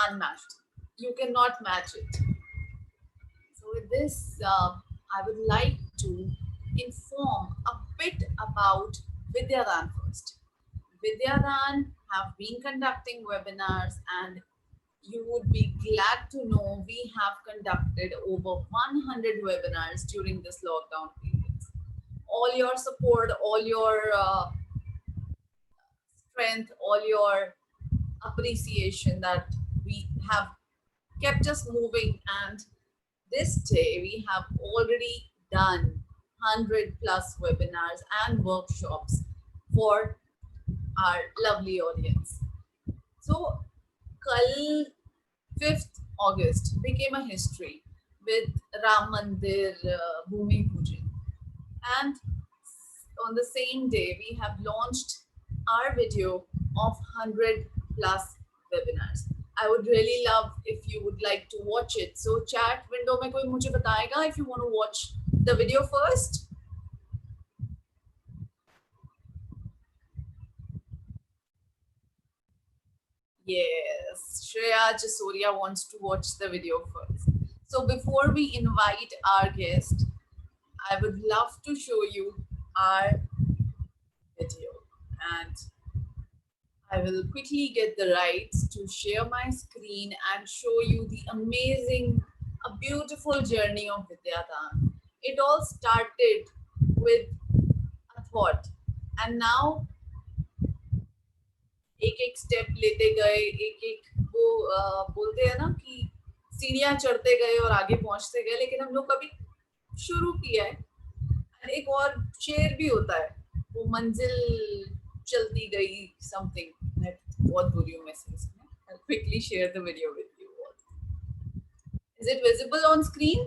unmatched. You cannot match it. So with this, I would like to inform a bit about Vidyadaan first. Vidyadaan have been conducting webinars, and you would be glad to know we have conducted over 100 webinars during this lockdown period. All your support, all your strength, all your appreciation that we have kept us moving. And this day we have already done 100 plus webinars and workshops for our lovely audience. So, kal 5th August became a history with Ram Mandir Bhumi Pujan. And on the same day, we have launched our video of 100 plus webinars. I would really love if you would like to watch it. So chat window में कोई मुझे बताएगा if you want to watch the video first. Yes, Shreya Jasoria wants to watch the video first. So before we invite our guest, I would love to show you our video, and I will quickly get the rights to share my screen and show you the amazing, a beautiful journey of Vidyadaan. It all started with a thought, and now एक step लेते गए, एक वो बोलते हैं ना कि सीढ़ियां चढ़ते गए और आगे पहुंचते गए, लेकिन हम लोग कभी शुरू किया है। एक और शेर भी होता है, वो मंजिल चलती गई समथिंग। मैं बहुत बुरी हूँ मैसेज में। I'll quickly share the video with you all. Is it visible on screen?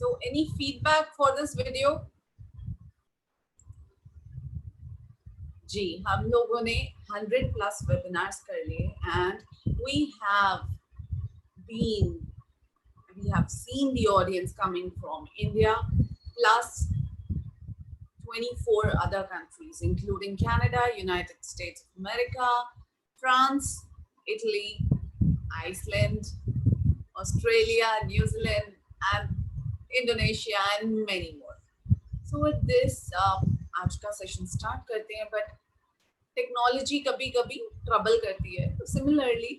So any feedback for this video? जी, हम लोगों ने 100 plus webinars कर लिए, and we have seen the audience coming from India plus 24 other countries, including Canada, United States of America, France, Italy, Iceland, Australia, New Zealand, and Indonesia, and many more. So with this, आज का session start करते हैं, but technology कभी कभी trouble करती है. तो similarly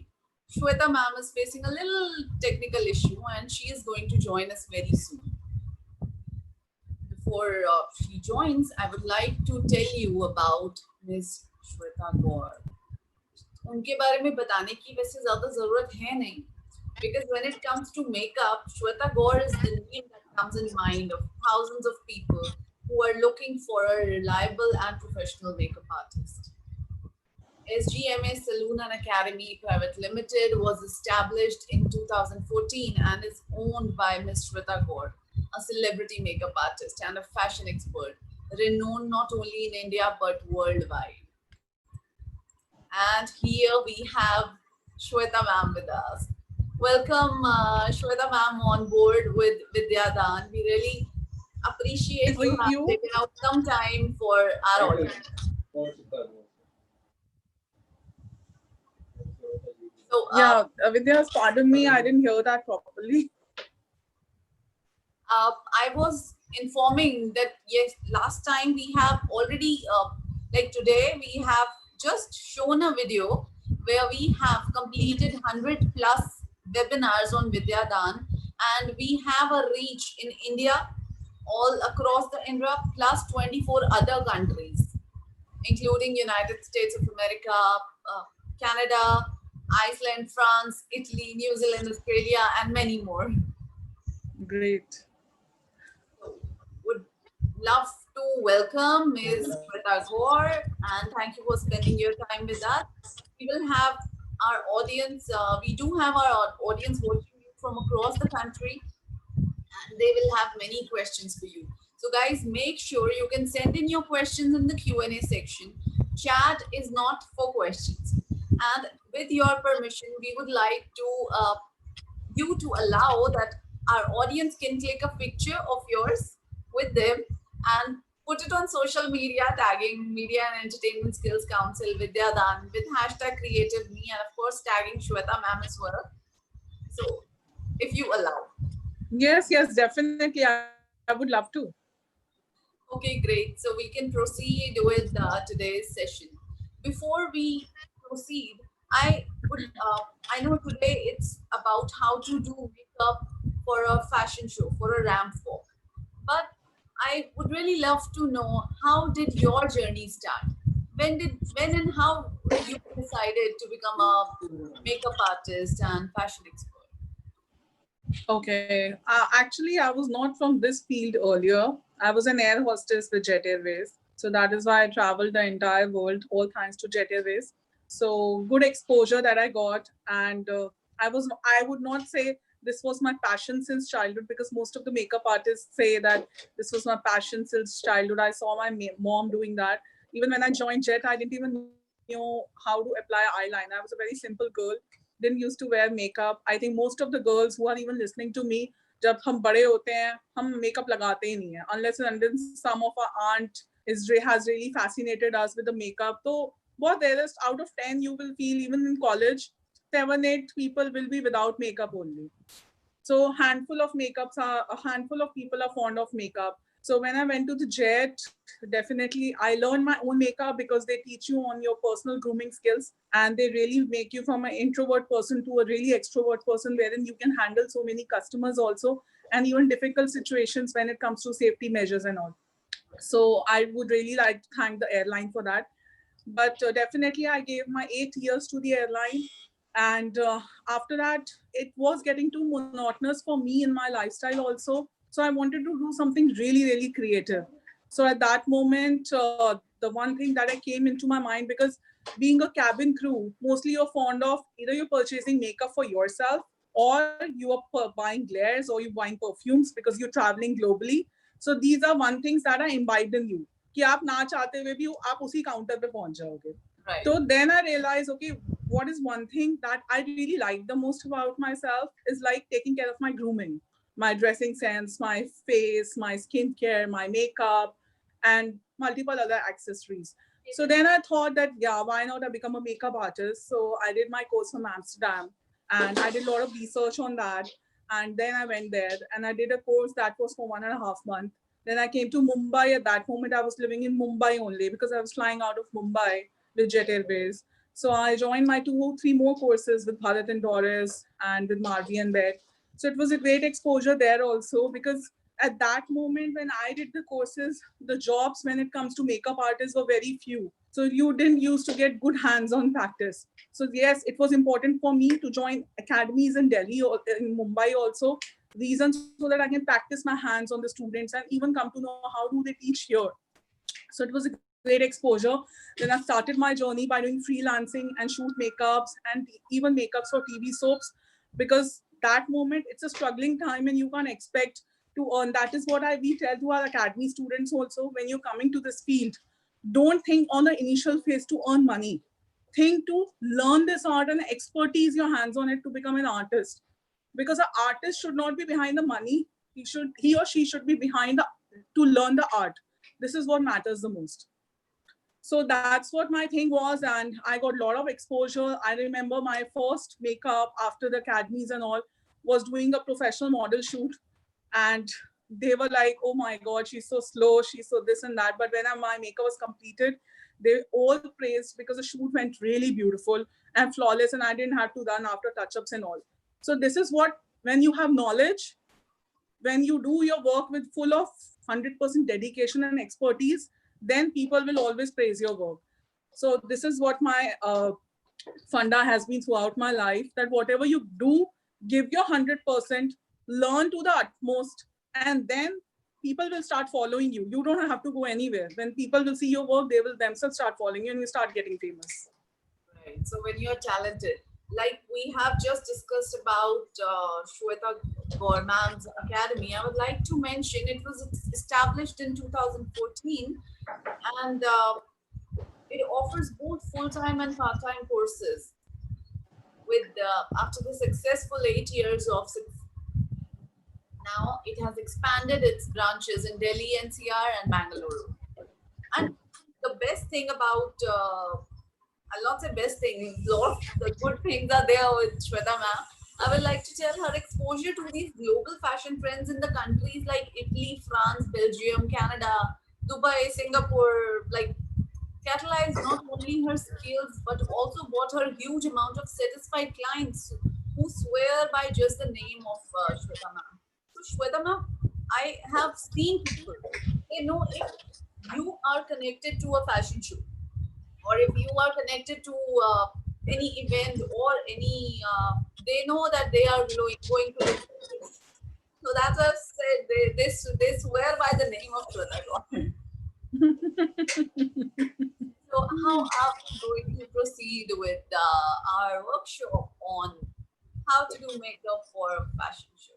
Shweta ma'am is facing a little technical issue, and she is going to join us very soon. Before she joins, I would like to tell you about Miss Shweta Gaur. उनके बारे में बताने की वैसे ज़्यादा ज़रूरत है नहीं, because when it comes to makeup, Shweta Gaur is the name that comes in mind of thousands of people who are looking for a reliable and professional makeup artist. SGMA Salon and Academy Private Limited was established in 2014 and is owned by Ms. Shweta Gaur, a celebrity makeup artist and a fashion expert, renowned not only in India but worldwide. And here we have Shweta ma'am with us. Welcome, Shweta ma'am, on board with Vidyadaan. We really appreciate you For having taken you? out some time for our audience. So, Yeah, Vidya, pardon me, I didn't hear that properly. I was informing that yes, last time we have already, like today, we have just shown a video where we have completed 100 plus webinars on Vidyadaan, and we have a reach in India, all across the India, plus 24 other countries, including United States of America, Canada, Iceland, France, Italy, New Zealand, Australia, and many more. Great. So, would love to welcome Ms. Shweta Gaur, and thank you for spending your time with us. We will have our audience, we do have our audience watching you from across the country, and they will have many questions for you. So, guys, make sure you can send in your questions in the Q&A section. Chat is not for questions. And with your permission, we would like to you to allow that our audience can take a picture of yours with them and put it on social media, tagging Media and Entertainment Skills Council Vidyadaan with hashtag creative me, and of course tagging Shweta ma'am as well. So if you allow. Yes, definitely. I would love to. Okay, great. So we can proceed with today's session. Before we proceed, I would I know today it's about how to do makeup for a fashion show, for a ramp walk. But I would really love to know, how did your journey start? When and how you decided to become a makeup artist and fashion expert? Okay. Actually, I was not from this field earlier. I was an air hostess with Jet Airways. So that is why I traveled the entire world, all thanks to Jet Airways. So good exposure that I got. And I would not say this was my passion since childhood, because most of the makeup artists say that this was my passion since childhood. I saw my mom doing that. Even when I joined Jet, I didn't even know how to apply eyeliner. I was a very simple girl, didn't used to wear makeup. I think most of the girls who are even listening to me, जब हम बड़े होते हैं हम makeup लगाते ही नहीं है, unless and until some of our aunt has really fascinated us with the makeup. तो बहुत there is out of 10 you will feel even in college 7-8 people will be without makeup only. So a handful of people are fond of makeup. So when I went to the Jet, definitely I learned my own makeup because they teach you on your personal grooming skills, and they really make you from an introvert person to a really extrovert person, wherein you can handle so many customers also, and even difficult situations when it comes to safety measures and all. So I would really like to thank the airline for that. But definitely I gave my 8 years to the airline, and after that it was getting too monotonous for me in my lifestyle also. So I wanted to do something really creative. So at that moment, the one thing that I came into my mind, because being a cabin crew, mostly you're fond of either you're purchasing makeup for yourself, or you are buying glares, or you're buying perfumes because you're traveling globally. So these are one things that are imbibed in you, कि आप ना चाहते हुए भी आप उसी counter पे पहुंच जाओगे. Right. So then I realized, okay, what is one thing that I really like the most about myself is like taking care of my grooming, my dressing sense, my face, my skincare, my makeup, and multiple other accessories. So then I thought that, yeah, why not I become a makeup artist? So I did my course from Amsterdam, and I did a lot of research on that. And then I went there and I did a course that was for 1.5 months. Then I came to Mumbai. At that moment, I was living in Mumbai only because I was flying out of Mumbai with Jet Airways. So I joined my 2 or 3 more courses with Bharat and Doris and with Marvi and Beck. So it was a great exposure there also, because at that moment when I did the courses, the jobs when it comes to makeup artists were very few. So you didn't used to get good hands-on practice. So yes, it was important for me to join academies in Delhi or in Mumbai also. Reason so that I can practice my hands on the students and even come to know how do they teach here. So it was a great great exposure. Then I started my journey by doing freelancing and shoot makeups and even makeups for TV soaps, because that moment it's a struggling time and you can't expect to earn. That is what we tell to our academy students also. When you're coming to this field, don't think on the initial phase to earn money. Think to learn this art and expertise your hands on it to become an artist. Because an artist should not be behind the money. He or she should be behind to learn the art. This is what matters the most. So that's what my thing was, and I got a lot of exposure. I remember my first makeup after the academies and all was doing a professional model shoot, and they were like, oh my god, she's so slow, she's so this and that. But when my makeup was completed, they all praised because the shoot went really beautiful and flawless, and I didn't have to run after touch-ups and all. So this is what, when you have knowledge, when you do your work with full of 100% dedication and expertise, then people will always praise your work. So this is what my funda has been throughout my life, that whatever you do, give your 100%, learn to the utmost, and then people will start following you. You don't have to go anywhere. When people will see your work, they will themselves start following you and you start getting famous. Right. So when you're talented, like we have just discussed about Shweta Gaur ma'am's academy, I would like to mention it was established in 2014, and it offers both full-time and part-time courses. With after the successful 8 years of now it has expanded its branches in Delhi, NCR, and Bangalore. And the best thing about I'll not say best thing, a lot of the good things are there with Shweta ma'am. I would like to tell her exposure to these global fashion trends in the countries like Italy, France, Belgium, Canada, Dubai, Singapore, like catalyzed not only her skills but also brought her huge amount of satisfied clients who swear by just the name of Shweta ma'am. So Shweta ma'am, I have seen people, they know if you are connected to a fashion show, or if you are connected to any event or any, they know that they are going to look for this. So that's what I said, they swear by the name of Shweta Gaur. So how are we going to proceed with our workshop on how to do makeup for a fashion show?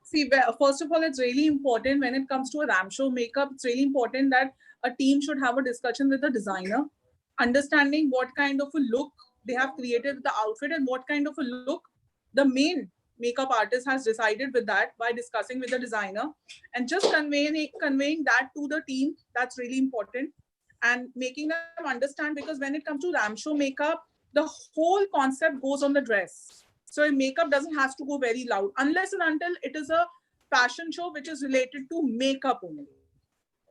See, first of all, it's really important when it comes to a ramp show makeup, it's really important that a team should have a discussion with the designer, understanding what kind of a look they have created with the outfit and what kind of a look the main makeup artist has decided with that, by discussing with the designer and just conveying that to the team. That's really important, and making them understand, because when it comes to ramp show makeup, the whole concept goes on the dress. So makeup doesn't have to go very loud unless and until it is a fashion show which is related to makeup only.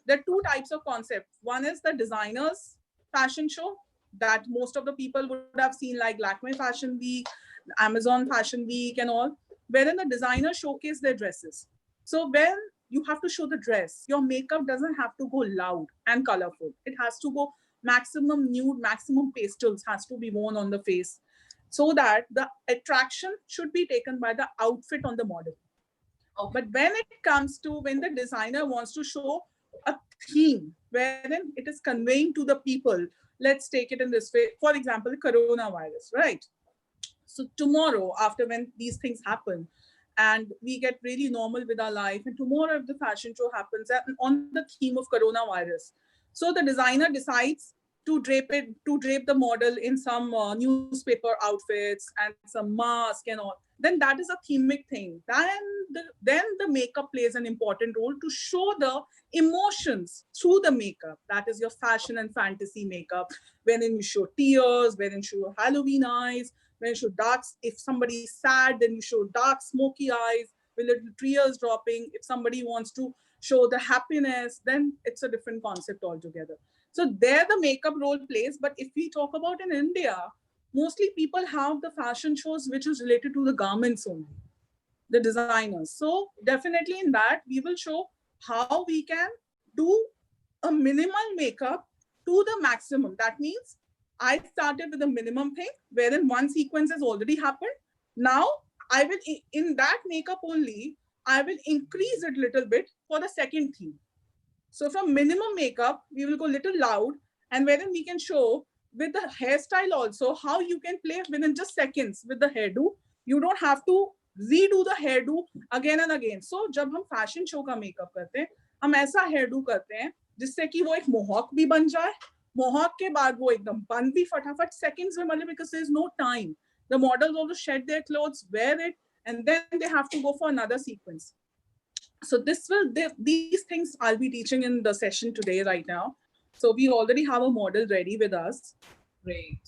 There are two types of concepts. One is the designers fashion show that most of the people would have seen, like Lakme Fashion Week, Amazon Fashion Week and all, wherein the designers showcase their dresses. So when you have to show the dress, your makeup doesn't have to go loud and colorful. It has to go maximum nude, maximum pastels has to be worn on the face, so that the attraction should be taken by the outfit on the model. Okay. But when it comes to when the designer wants to show a theme wherein it is conveying to the people, let's take it in this way. For example, coronavirus, right? So tomorrow, after when these things happen, and we get really normal with our life, and tomorrow if the fashion show happens on the theme of coronavirus, so the designer decides to drape the model in some newspaper outfits and some mask and all, then that is a themic thing. Then the makeup plays an important role to show the emotions through the makeup. That is your fashion and fantasy makeup, wherein you show tears, wherein you show Halloween eyes, when you show dark. If somebody is sad, then you show dark smoky eyes with little tears dropping. If somebody wants to show the happiness, then it's a different concept altogether. So there the makeup role plays. But if we talk about in India, mostly people have the fashion shows which is related to the garments only, the designers. So definitely in that we will show how we can do a minimal makeup to the maximum. That means I started with a minimum thing wherein one sequence has already happened. Now I will, in that makeup only, I will increase it a little bit for the second theme. So from minimum makeup, we will go little loud, and wherein we can show with the hairstyle also how you can play within just seconds with the hairdo. You don't have to redo the hairdo again and again. So जब हम fashion show का makeup करते हैं, हम ऐसा hairdo करते हैं जिससे कि वो एक mohawk भी बन जाए. Mohawk के बाद वो एकदम बन भी फटाफट seconds में मतलब because there is no time. The models also shed their clothes, wear it, and then they have to go for another sequence. So these things I'll be teaching in the session today right now. So we already have a model ready with us. Great.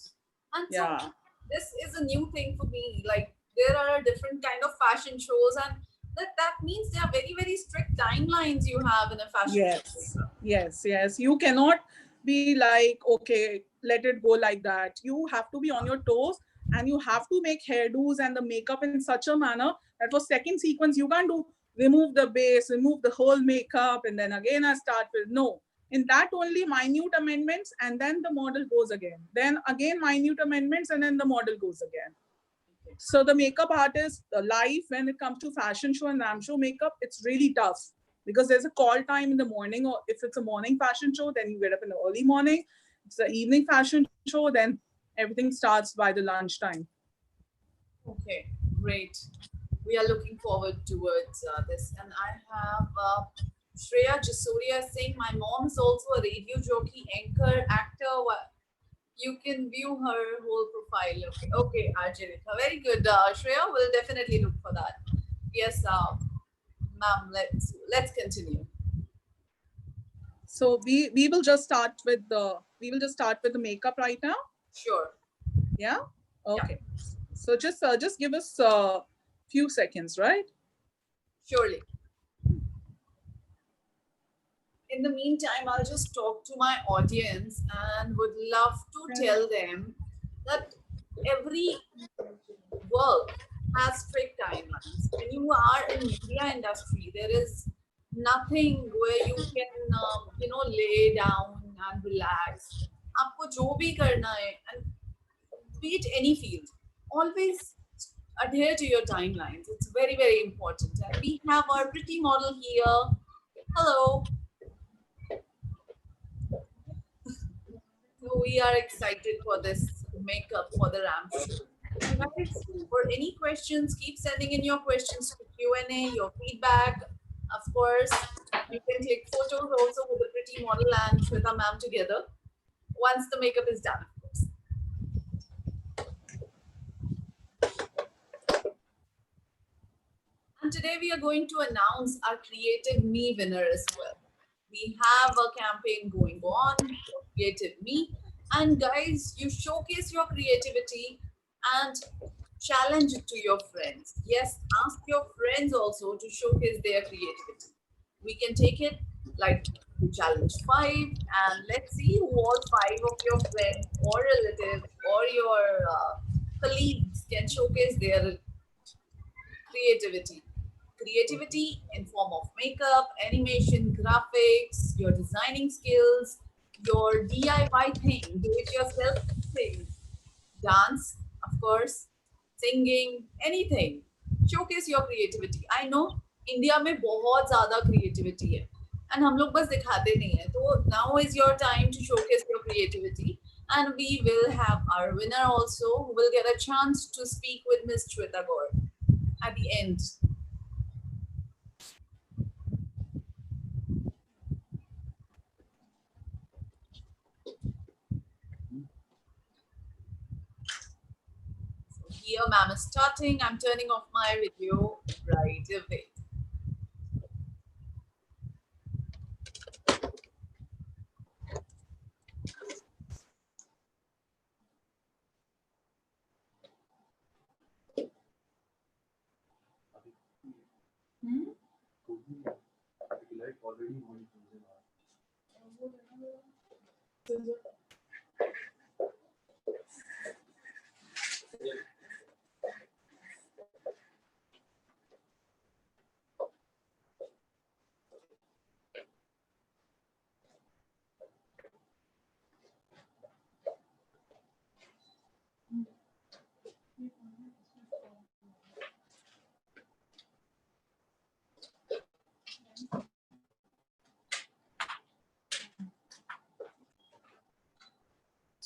And Yeah. so this is a new thing for me. Like there are different kind of fashion shows, and that means there are very, very strict timelines you have in a fashion show. Yes. You cannot be like, okay, let it go like that. You have to be on your toes, and you have to make hairdos and the makeup in such a manner that for second sequence you can't do remove the base, remove the whole makeup, and then again I start with no. In that only minute amendments, and then the model goes again. Then again minute amendments, and then the model goes again. So the makeup artist, the life when it comes to fashion show and ram show makeup, it's really tough because there's a call time in the morning, or if it's a morning fashion show, then you get up in the early morning. It's an evening fashion show, then everything starts by the lunchtime. Okay, great. We are looking forward towards this. And I have Shreya Jasoria saying, my mom is also a radio jockey, anchor, actor. You can view her whole profile. Okay, Arjanita. Very good. Shreya will definitely look for that. Yes, ma'am, let's continue. So we will just start with the makeup right now. Sure. Yeah. Okay. Yeah. So just give us a few seconds, right? Surely. In the meantime, I'll just talk to my audience and would love to tell them that every work has strict timelines. When you are in media industry, there is nothing where you can lay down and relax. आपको जो भी करना है, and be it any field, always adhere to your timelines. It's very, very important. And we have our pretty model here. Hello. So we are excited for this makeup for the ramp show. And guys, for any questions, keep sending in your questions to Q&A, your feedback. Of course, you can click photos also with the pretty model and Shweta ma'am together once the makeup is done, of course. And today we are going to announce our Creative Me winner as well. We have a campaign going on for Creative Me. And guys, you showcase your creativity and challenge it to your friends. Yes, ask your friends also to showcase their creativity. We can take it like you challenge 5, and let's see who all 5 of your friends or relatives or your colleagues can showcase their creativity. Creativity in form of makeup, animation, graphics, your designing skills, your DIY thing, do it yourself thing, dance, of course, singing, anything. Showcase your creativity. I know India में बहुत ज़्यादा creativity है, and हम लोग बस दिखाते नहीं हैं. तो now is your time to showcase your creativity, and we will have our winner also who will get a chance to speak with Miss Shweta Gaur at the end. Here, ma'am is starting. I'm turning off my video right away.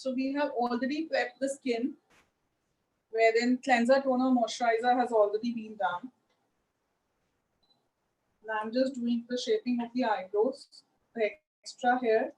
So we have already prepped the skin, wherein cleanser, toner, moisturizer has already been done. Now I'm just doing the shaping of the eyebrows, the extra hair.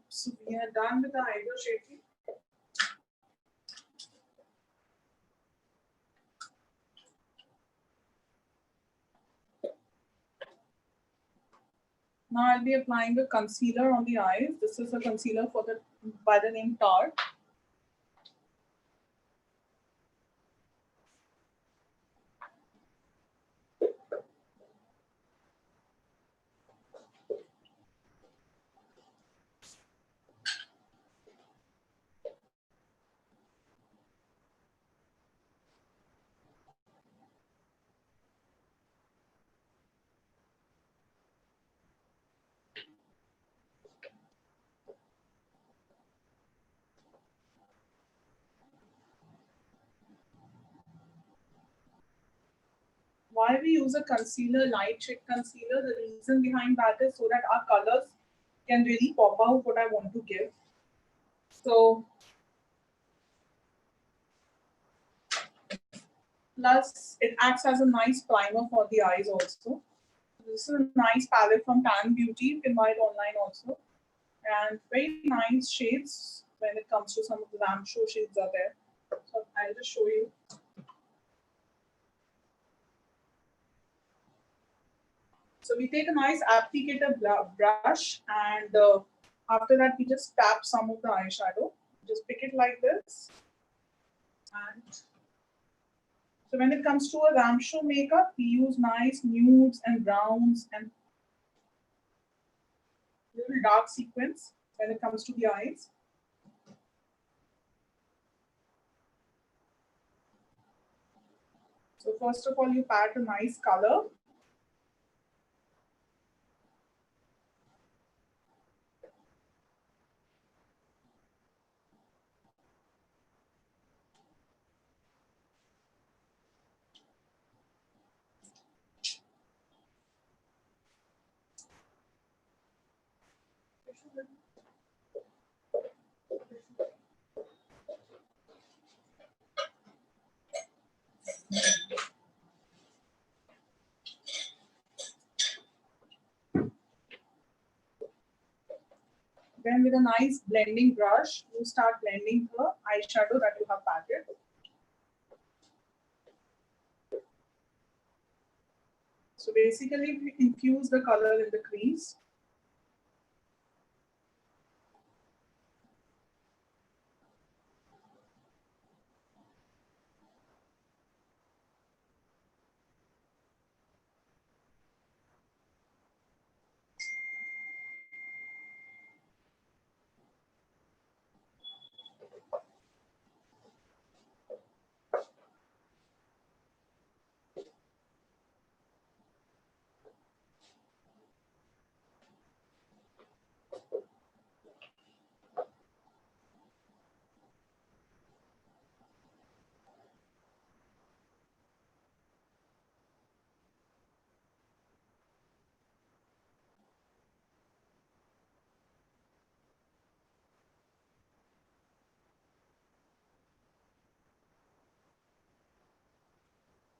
So we are done with the eyebrow shaping. Now I'll be applying the concealer on the eyes. This is a concealer for the by the name Tarte. Why we use a concealer, light shade concealer? The reason behind that is so that our colors can really pop out what I want to give. So plus it acts as a nice primer for the eyes also. This is a nice palette from Tan Beauty. You can buy it online also. And very nice shades when it comes to some of the lamp show shades are there. So I'll just show you. So we take a nice applicator brush and after that we just tap some of the eyeshadow. Just pick it like this. And so when it comes to a ramshaw makeup, we use nice nudes and browns and little dark sequence when it comes to the eyes. So first of all, you pat a nice color. Then with a nice blending brush, you start blending the eyeshadow that you have patted. So basically, we infuse the color in the crease.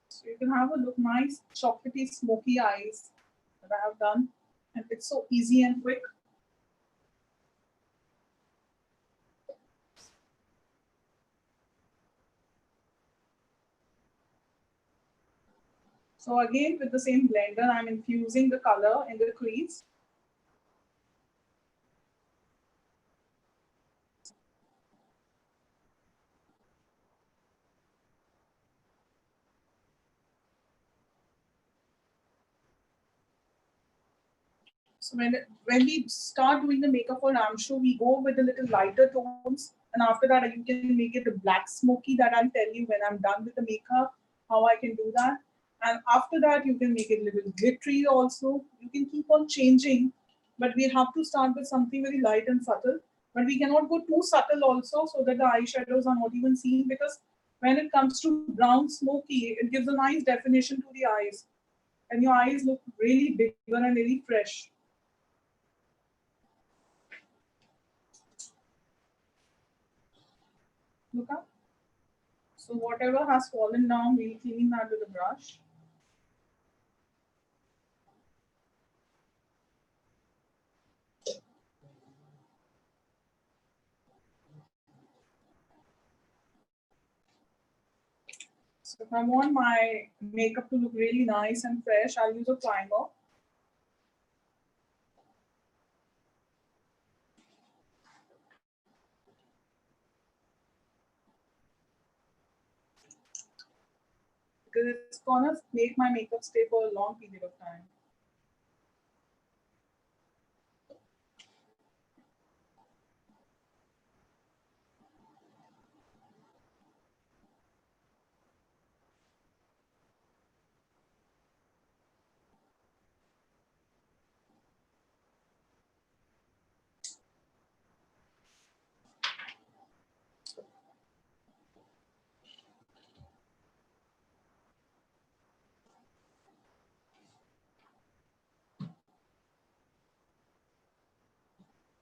So you can have a look nice, chocolatey, smoky eyes that I have done, and it's so easy and quick. So again, with the same blender, I'm infusing the color in the crease. So when we start doing the makeup for Ramsho, we go with a little lighter tones, and after that you can make it the black smoky that I'll tell you when I'm done with the makeup, how I can do that. And after that you can make it a little glittery also. You can keep on changing, but we have to start with something very light and subtle. But we cannot go too subtle also, so that the eyeshadows are not even seen, because when it comes to brown smoky, it gives a nice definition to the eyes, and your eyes look really bigger and really fresh. Look up. So whatever has fallen down, we'll clean that with a brush. So if I want my makeup to look really nice and fresh, I'll use a primer. Because it's gonna make my makeup stay for a long period of time.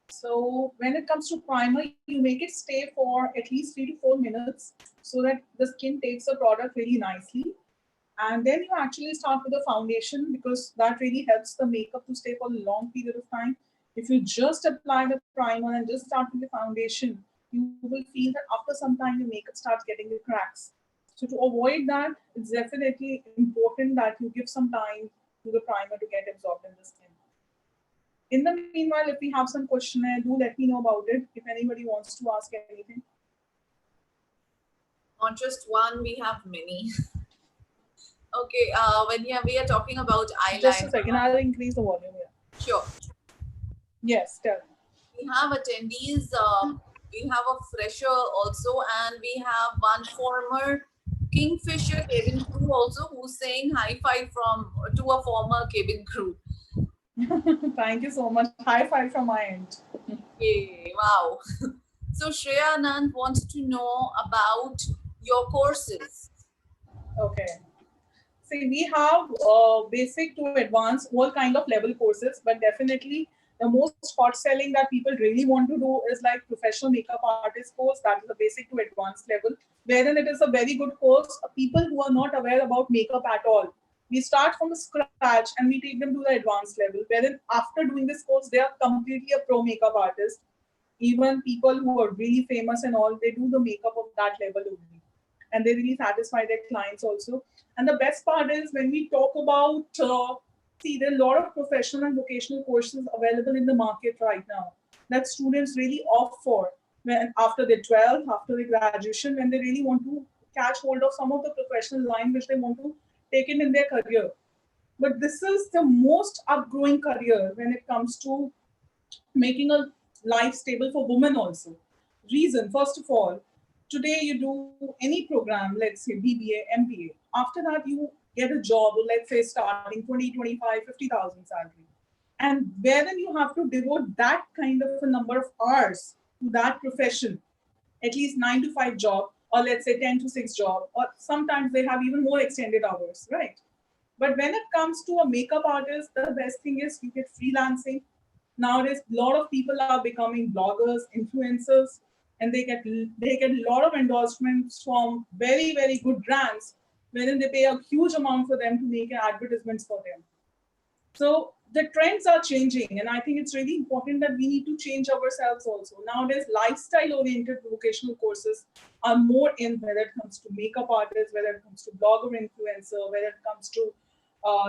So when it comes to primer, you make it stay for at least 3 to 4 minutes so that the skin takes the product really nicely. And then you actually start with the foundation, because that really helps the makeup to stay for a long period of time. If you just apply the primer and just start with the foundation, you will feel that after some time your makeup starts getting the cracks. So to avoid that, it's definitely important that you give some time to the primer to get absorbed in the skin. In the meanwhile, if we have some questionnaire, do let me know about it if anybody wants to ask anything. Not just one, we have many. Okay, when we are talking about Just a eyeliner. second, I'll increase the volume here. Sure. Yes, tell me. We have attendees. We have a fresher also, and we have one former Kingfisher cabin crew also, who's saying high five from to a former cabin crew. Thank you so much. High five from my end. Okay, wow. So Shreya Anand wants to know about your courses. Okay. See, we have basic to advanced, all kind of level courses, but definitely the most hot selling that people really want to do is like professional makeup artist course. That is the basic to advanced level, wherein it is a very good course. People who are not aware about makeup at all, we start from the scratch and we take them to the advanced level, wherein after doing this course, they are completely a pro makeup artist. Even people who are really famous and all, they do the makeup of that level only, and they really satisfy their clients also. And the best part is when we talk about, see, there are a lot of professional and vocational courses available in the market right now that students really opt for when after their 12th, after their graduation, when they really want to catch hold of some of the professional line which they want to take in their career. But this is the most upgrowing career when it comes to making a life stable for women also. Reason, first of all, today you do any program, let's say BBA, MBA. After that, you get a job, let's say starting 20, 25, 50,000 salary. And wherein you have to devote that kind of a number of hours to that profession, at least 9 to 5 job, or let's say 10 to 6 job, or sometimes they have even more extended hours, right? But when it comes to a makeup artist, the best thing is you get freelancing. Nowadays, a lot of people are becoming bloggers, influencers, and they get a lot of endorsements from very good brands, wherein they pay a huge amount for them to make advertisements for them. So the trends are changing, and I think it's really important that we need to change ourselves also. Nowadays, lifestyle-oriented vocational courses are more in, whether it comes to makeup artists, whether it comes to blogger influencer, whether it comes to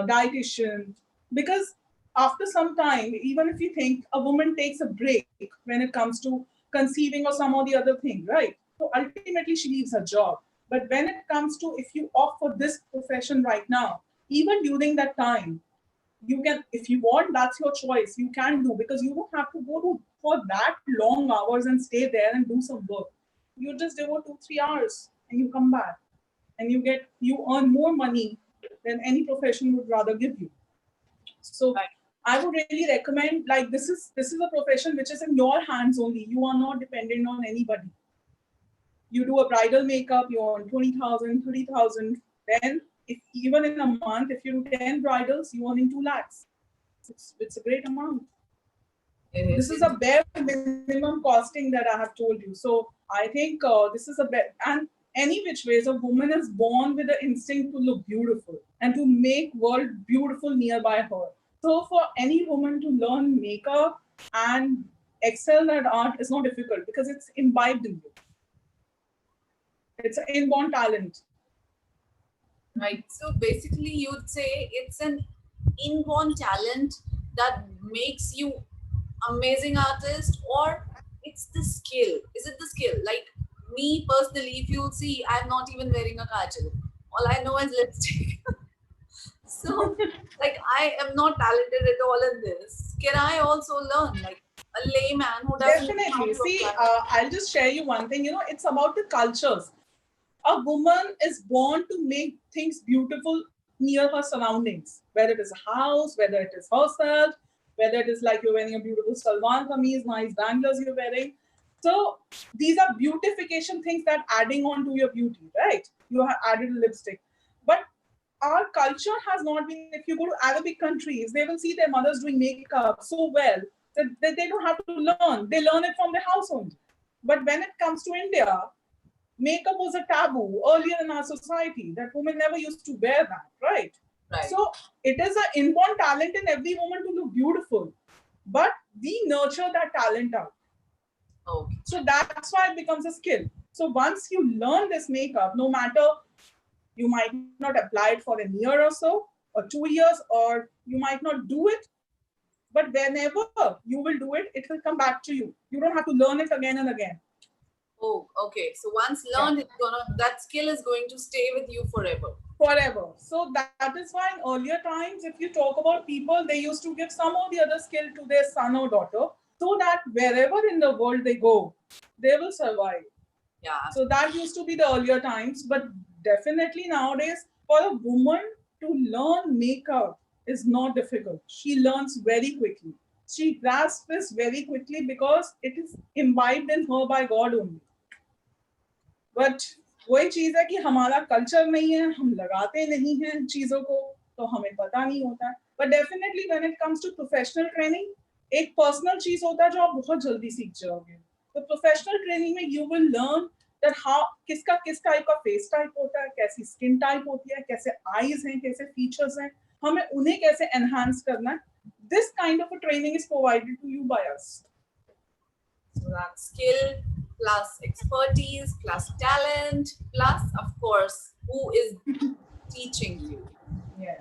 dietitian. Because after some time, even if you think a woman takes a break when it comes to conceiving or some or the other thing, right? So ultimately, she leaves her job. But when it comes to, if you opt for this profession right now, even during that time, you can, if you want, that's your choice, you can do, because you don't have to go to for that long hours and stay there and do some work. You just devote 2 3 hours and you come back, and you earn more money than any profession would rather give you. So Right. I would really recommend, like, this is a profession which is in your hands only. You are not dependent on anybody. You do a bridal makeup, you earn 20,000, 30,000. Then, if even in a month, if you do 10 bridals, you earn in 2 lakhs. It's a great amount. It This is. is a bare minimum costing that I have told you. So I think this is a bare, and any which ways, a woman is born with the instinct to look beautiful and to make world beautiful nearby her. So for any woman to learn makeup and excel at art is not difficult, because it's imbibed in you. It's an inborn talent. Right. So basically, you'd say it's an inborn talent that makes you amazing artist, or it's the skill? Is it the skill? Like me personally, if you see, I'm not even wearing a kajal. All I know is lipstick. So, like, I am not talented at all in this. Can I also learn? Like a layman who doesn't know how Definitely. to See, apply. I'll just share you one thing. It's about the cultures. A woman is born to make things beautiful near her surroundings, whether it is a house, whether it is herself, whether it is like you're wearing a beautiful salwan kameez, nice bangles you're wearing. So these are beautification things that adding on to your beauty, right? You have added lipstick. But our culture has not been, if you go to Arabic countries, they will see their mothers doing makeup so well that they don't have to learn. They learn it from their house only. But when it comes to India, makeup was a taboo earlier in our society, that women never used to wear that, right? Right. So it is an inborn talent in every woman to look beautiful, but we nurture that talent out. Okay. So that's why it becomes a skill. So once you learn this makeup, no matter, you might not apply it for a year or so, or 2 years, or you might not do it, but whenever you will do it, it will come back to you. You don't have to learn it again and again. Oh, okay. So once Yeah. learned, that skill is going to stay with you forever. Forever. So that is why in earlier times, if you talk about people, they used to give some or the other skill to their son or daughter, so that wherever in the world they go, they will survive. Yeah. So that used to be the earlier times, but definitely nowadays, for a woman to learn makeup is not difficult. She learns very quickly. She grasps this very quickly because it is imbibed in her by God only. But वही चीज है कि हमारा culture नहीं है, हम लगाते नहीं हैं चीजों को, तो हमें पता नहीं होता है. But definitely when it comes to professional training, एक पर्सनल चीज होता है जो आप बहुत जल्दी सीख जाओगे. तो प्रोफेशनल ट्रेनिंग में you will learn that how, किसका किस टाइप का फेस टाइप होता है, कैसी स्किन टाइप होती है, कैसे आईज हैं, कैसे फीचर्स हैं, हमें उन्हें कैसे एनहांस करना है. This kind of a training is provided to you by us. So that skill plus expertise plus talent plus, of course, who is teaching you. Yes.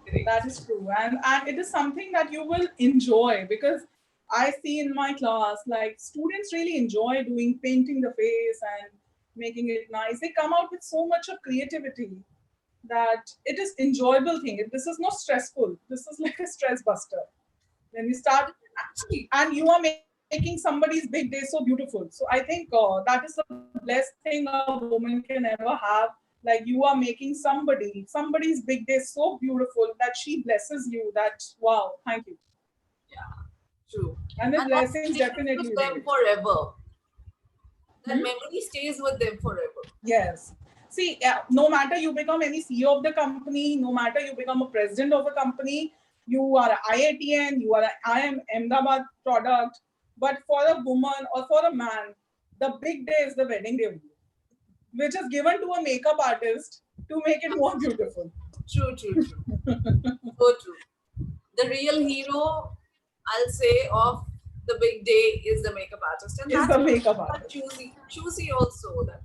Great. That is true. And it is something that you will enjoy, because I see in my class, like, students really enjoy doing painting the face and making it nice. They come out with so much of creativity that it is enjoyable thing. This is not stressful. This is like a stress buster. When you start, Actually, and you are making somebody's big day so beautiful. So I think that is the best thing a woman can ever have. Like, you are making somebody's big day so beautiful that she blesses you. That, wow, thank you. yeah, true. And the And that blessings stays definitely with do them it. forever. That Hmm? memory stays with them forever. Yes. See, no matter you become any CEO of the company, no matter you become a president of a company, you are an IITN, you are an IM Ahmedabad product, but for a woman or for a man, the big day is the wedding day, which is given to a makeup artist to make it more beautiful. True, true, true. So true. The real hero, I'll say, of the big day is the makeup artist, and Is that's the why makeup people are artist. choosy also. That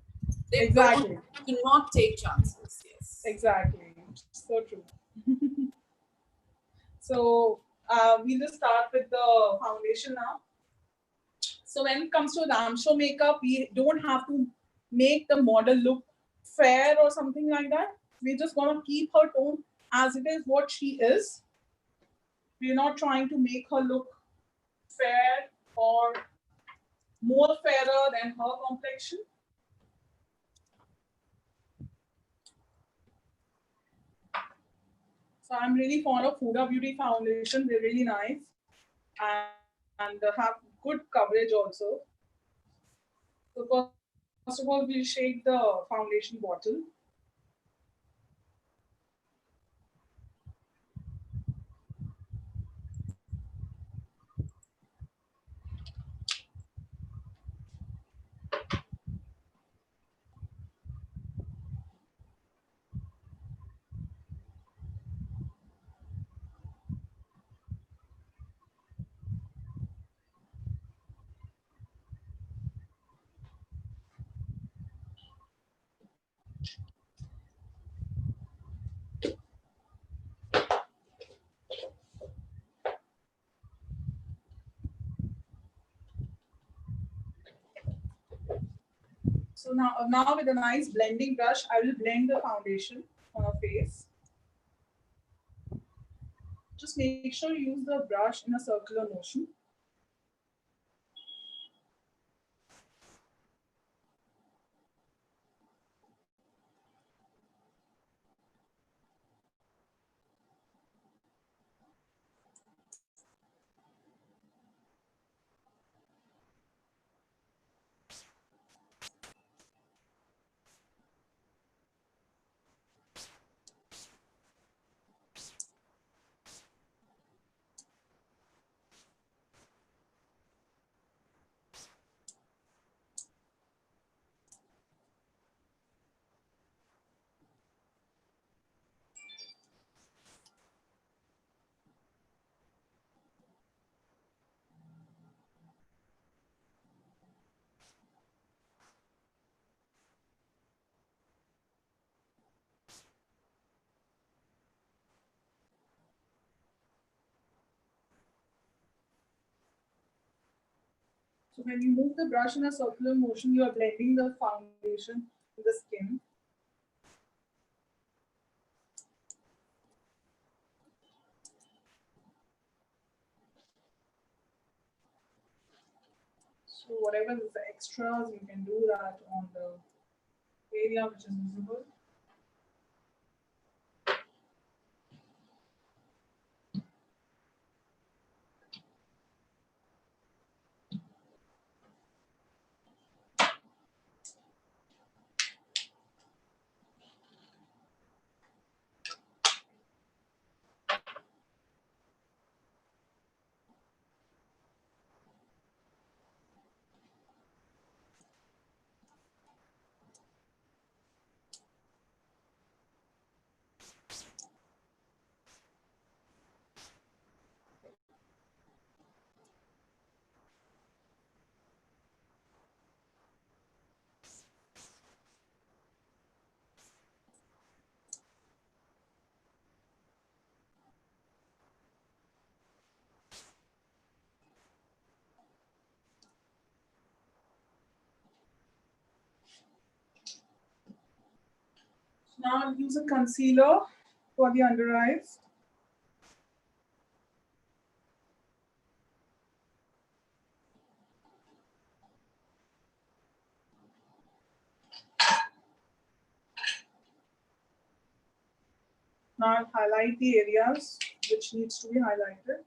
they don't Exactly. do not take chances. Yes. Exactly. So true. So we'll just start with the foundation now. So when it comes to Ramshow makeup, we don't have to make the model look fair or something like that. We're just gonna keep her tone as it is what she is. We're not trying to make her look fair or more fairer than her complexion. So I'm really fond of Huda Beauty foundation. They're really nice and have good coverage also. So first of all, we'll shake the foundation bottle. So now with a nice blending brush, I will blend the foundation on her face. Just make sure you use the brush in a circular motion. So when you move the brush in a circular motion, you are blending the foundation in the skin. So whatever is the extras, you can do that on the area which is visible. So now I'll use a concealer for the under eyes. Now I'll highlight the areas which needs to be highlighted.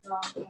Yeah.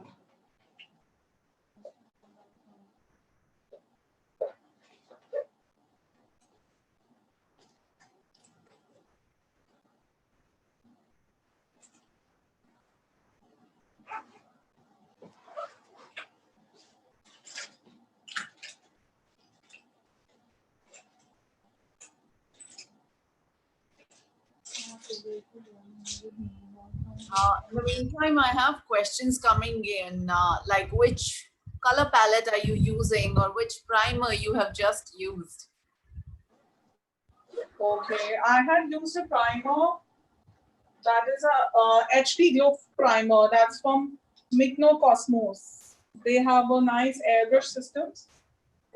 In the meantime, I have questions coming in, like which color palette are you using or which primer you have just used? Okay, I had used a primer that is a HD Glow primer that's from Myko Cosmos. They have a nice airbrush system,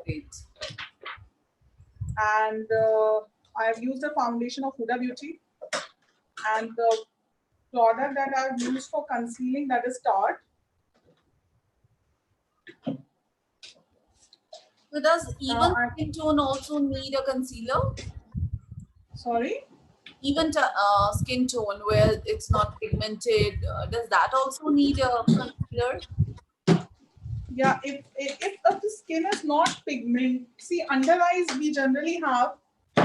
Great. and I've used a foundation of Huda Beauty, and the product that I've used for concealing, that is Tarte. So does even I, skin tone also need a concealer? sorry. Even skin tone where it's not pigmented, does that also need a concealer? Yeah, if the skin is not pigment, see under eyes we generally have.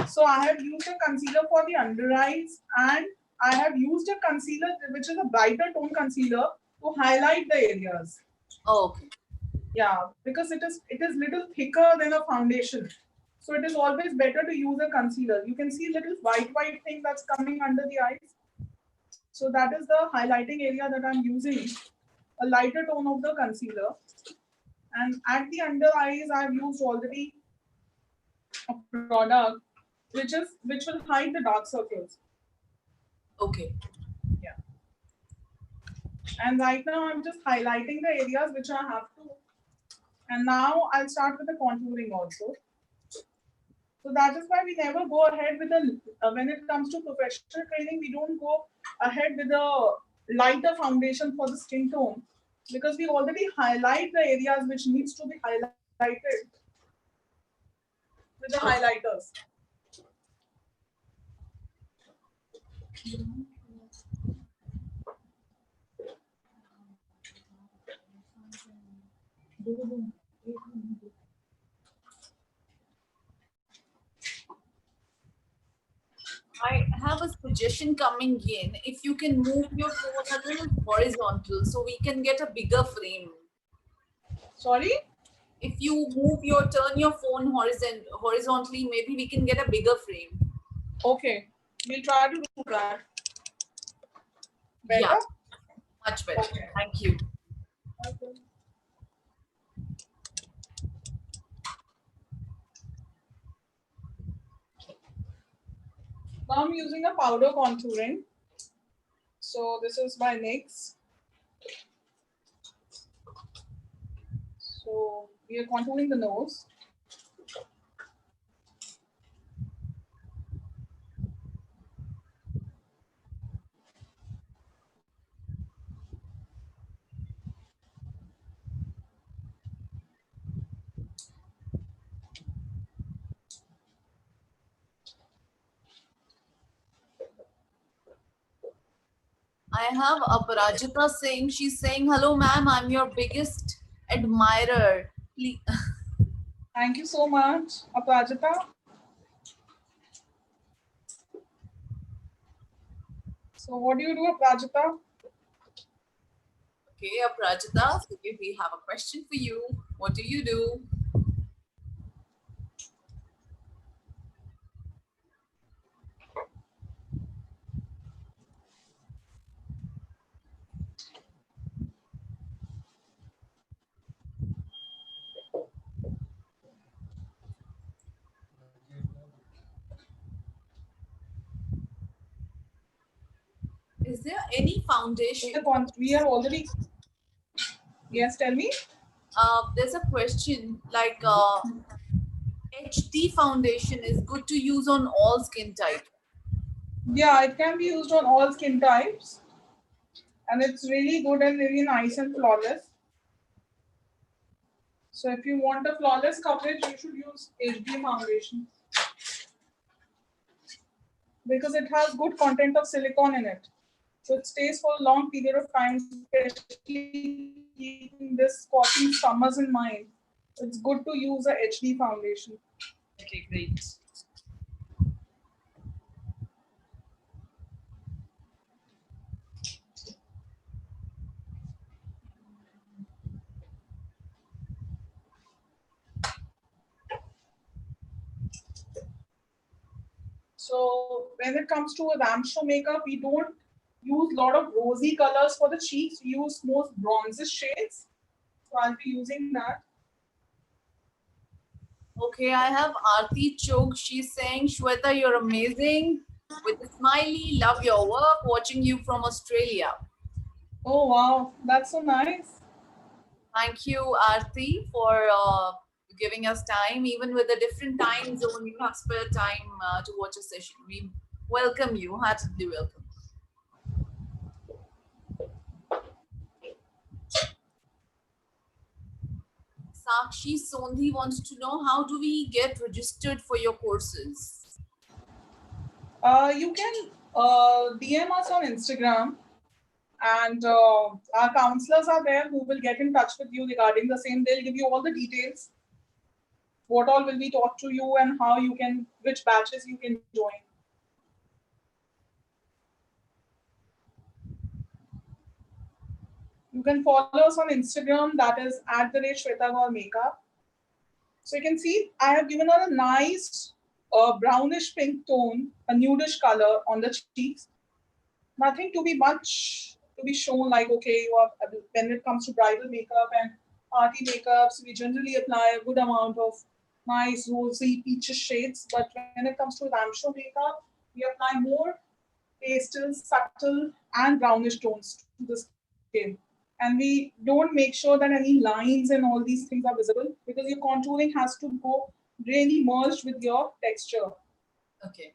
So I have used a concealer for the under eyes, and I have used a concealer which is a brighter tone concealer to highlight the areas. Oh, okay. Yeah, because it is little thicker than a foundation. So it is always better to use a concealer. You can see little white thing that's coming under the eyes. So that is the highlighting area that I'm using. A lighter tone of the concealer. And at the under eyes, I've used already a product which will hide the dark circles. Okay. Yeah. And right now I'm just highlighting the areas which I have to. And now I'll start with the contouring also. So that is why we never go ahead with the when it comes to professional training, we don't go ahead with a lighter foundation for the skin tone because we already highlight the areas which needs to be highlighted with the Okay. highlighters. I have a suggestion coming in. If you can move your phone a little horizontal so we can get a bigger frame. Sorry? If you turn your phone horizontally, maybe we can get a bigger frame. Okay. We'll try to do that. Yeah, Better? much better. Okay. Thank you. Okay. Now I'm using a powder contouring. So this is my NYX. So we are contouring the nose. I have Aparajita saying, she's saying, hello, ma'am, I'm your biggest admirer. Please. Thank you so much, Aprajita. So what do you do, Aprajita? Okay, Aparajita, so we have a question for you. What do you do? Is there any foundation? We have already. Yes, tell me. There's a question like HD foundation is good to use on all skin types. Yeah, it can be used on all skin types, and it's really good and really nice and flawless. So if you want a flawless coverage, you should use HD foundation because it has good content of silicone in it. So it stays for a long period of time, especially keeping this scorching summers in mind. It's good to use a HD foundation. Okay, great. So when it comes to a ramshaw makeup, we don't use a lot of rosy colors for the cheeks. We use most bronzish shades. So I'll be using that. Okay, I have Aarti Chok. She's saying, Shweta, you're amazing. With a smiley, love your work, watching you from Australia. Oh wow, that's so nice. Thank you, Aarti, for giving us time. Even with a different time zone, you have spare time to watch a session. We welcome you, heartily welcome. Sakshi Sondhi wants to know, how do we get registered for your courses? You can DM us on Instagram, and our counselors are there who will get in touch with you regarding the same. They'll give you all the details, what all will be taught to you, and how you can, which batches you can join. You can follow us on Instagram, that is at the rate Shweta Gaur Makeup. So you can see I have given her a nice brownish pink tone, a nudish color on the cheeks. Nothing to be much to be shown like, okay, you are, when it comes to bridal makeup and party makeups, we generally apply a good amount of nice rosy peaches shades. But when it comes to ramshaw makeup, we apply more pastel, subtle, and brownish tones to the skin. And we don't make sure that any lines and all these things are visible because your contouring has to go really merged with your texture. Okay.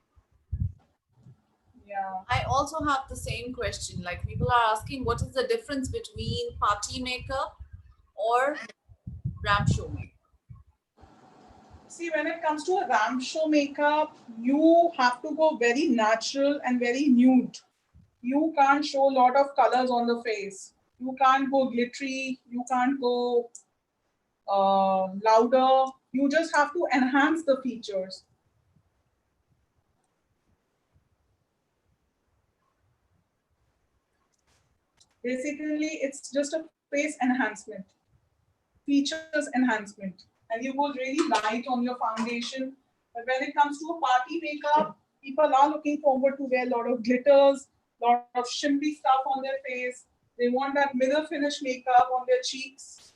Yeah. I also have the same question. Like, people are asking, what is the difference between party makeup or ramshaw makeup? See, when it comes to a ramshaw makeup, you have to go very natural and very nude. You can't show a lot of colors on the face. You can't go glittery. You can't go louder. You just have to enhance the features. Basically, it's just a face enhancement, features enhancement, and you go really light on your foundation. But when it comes to a party makeup, people are looking forward to wear a lot of glitters, a lot of shimmery stuff on their face. They want that mirror finish makeup on their cheeks.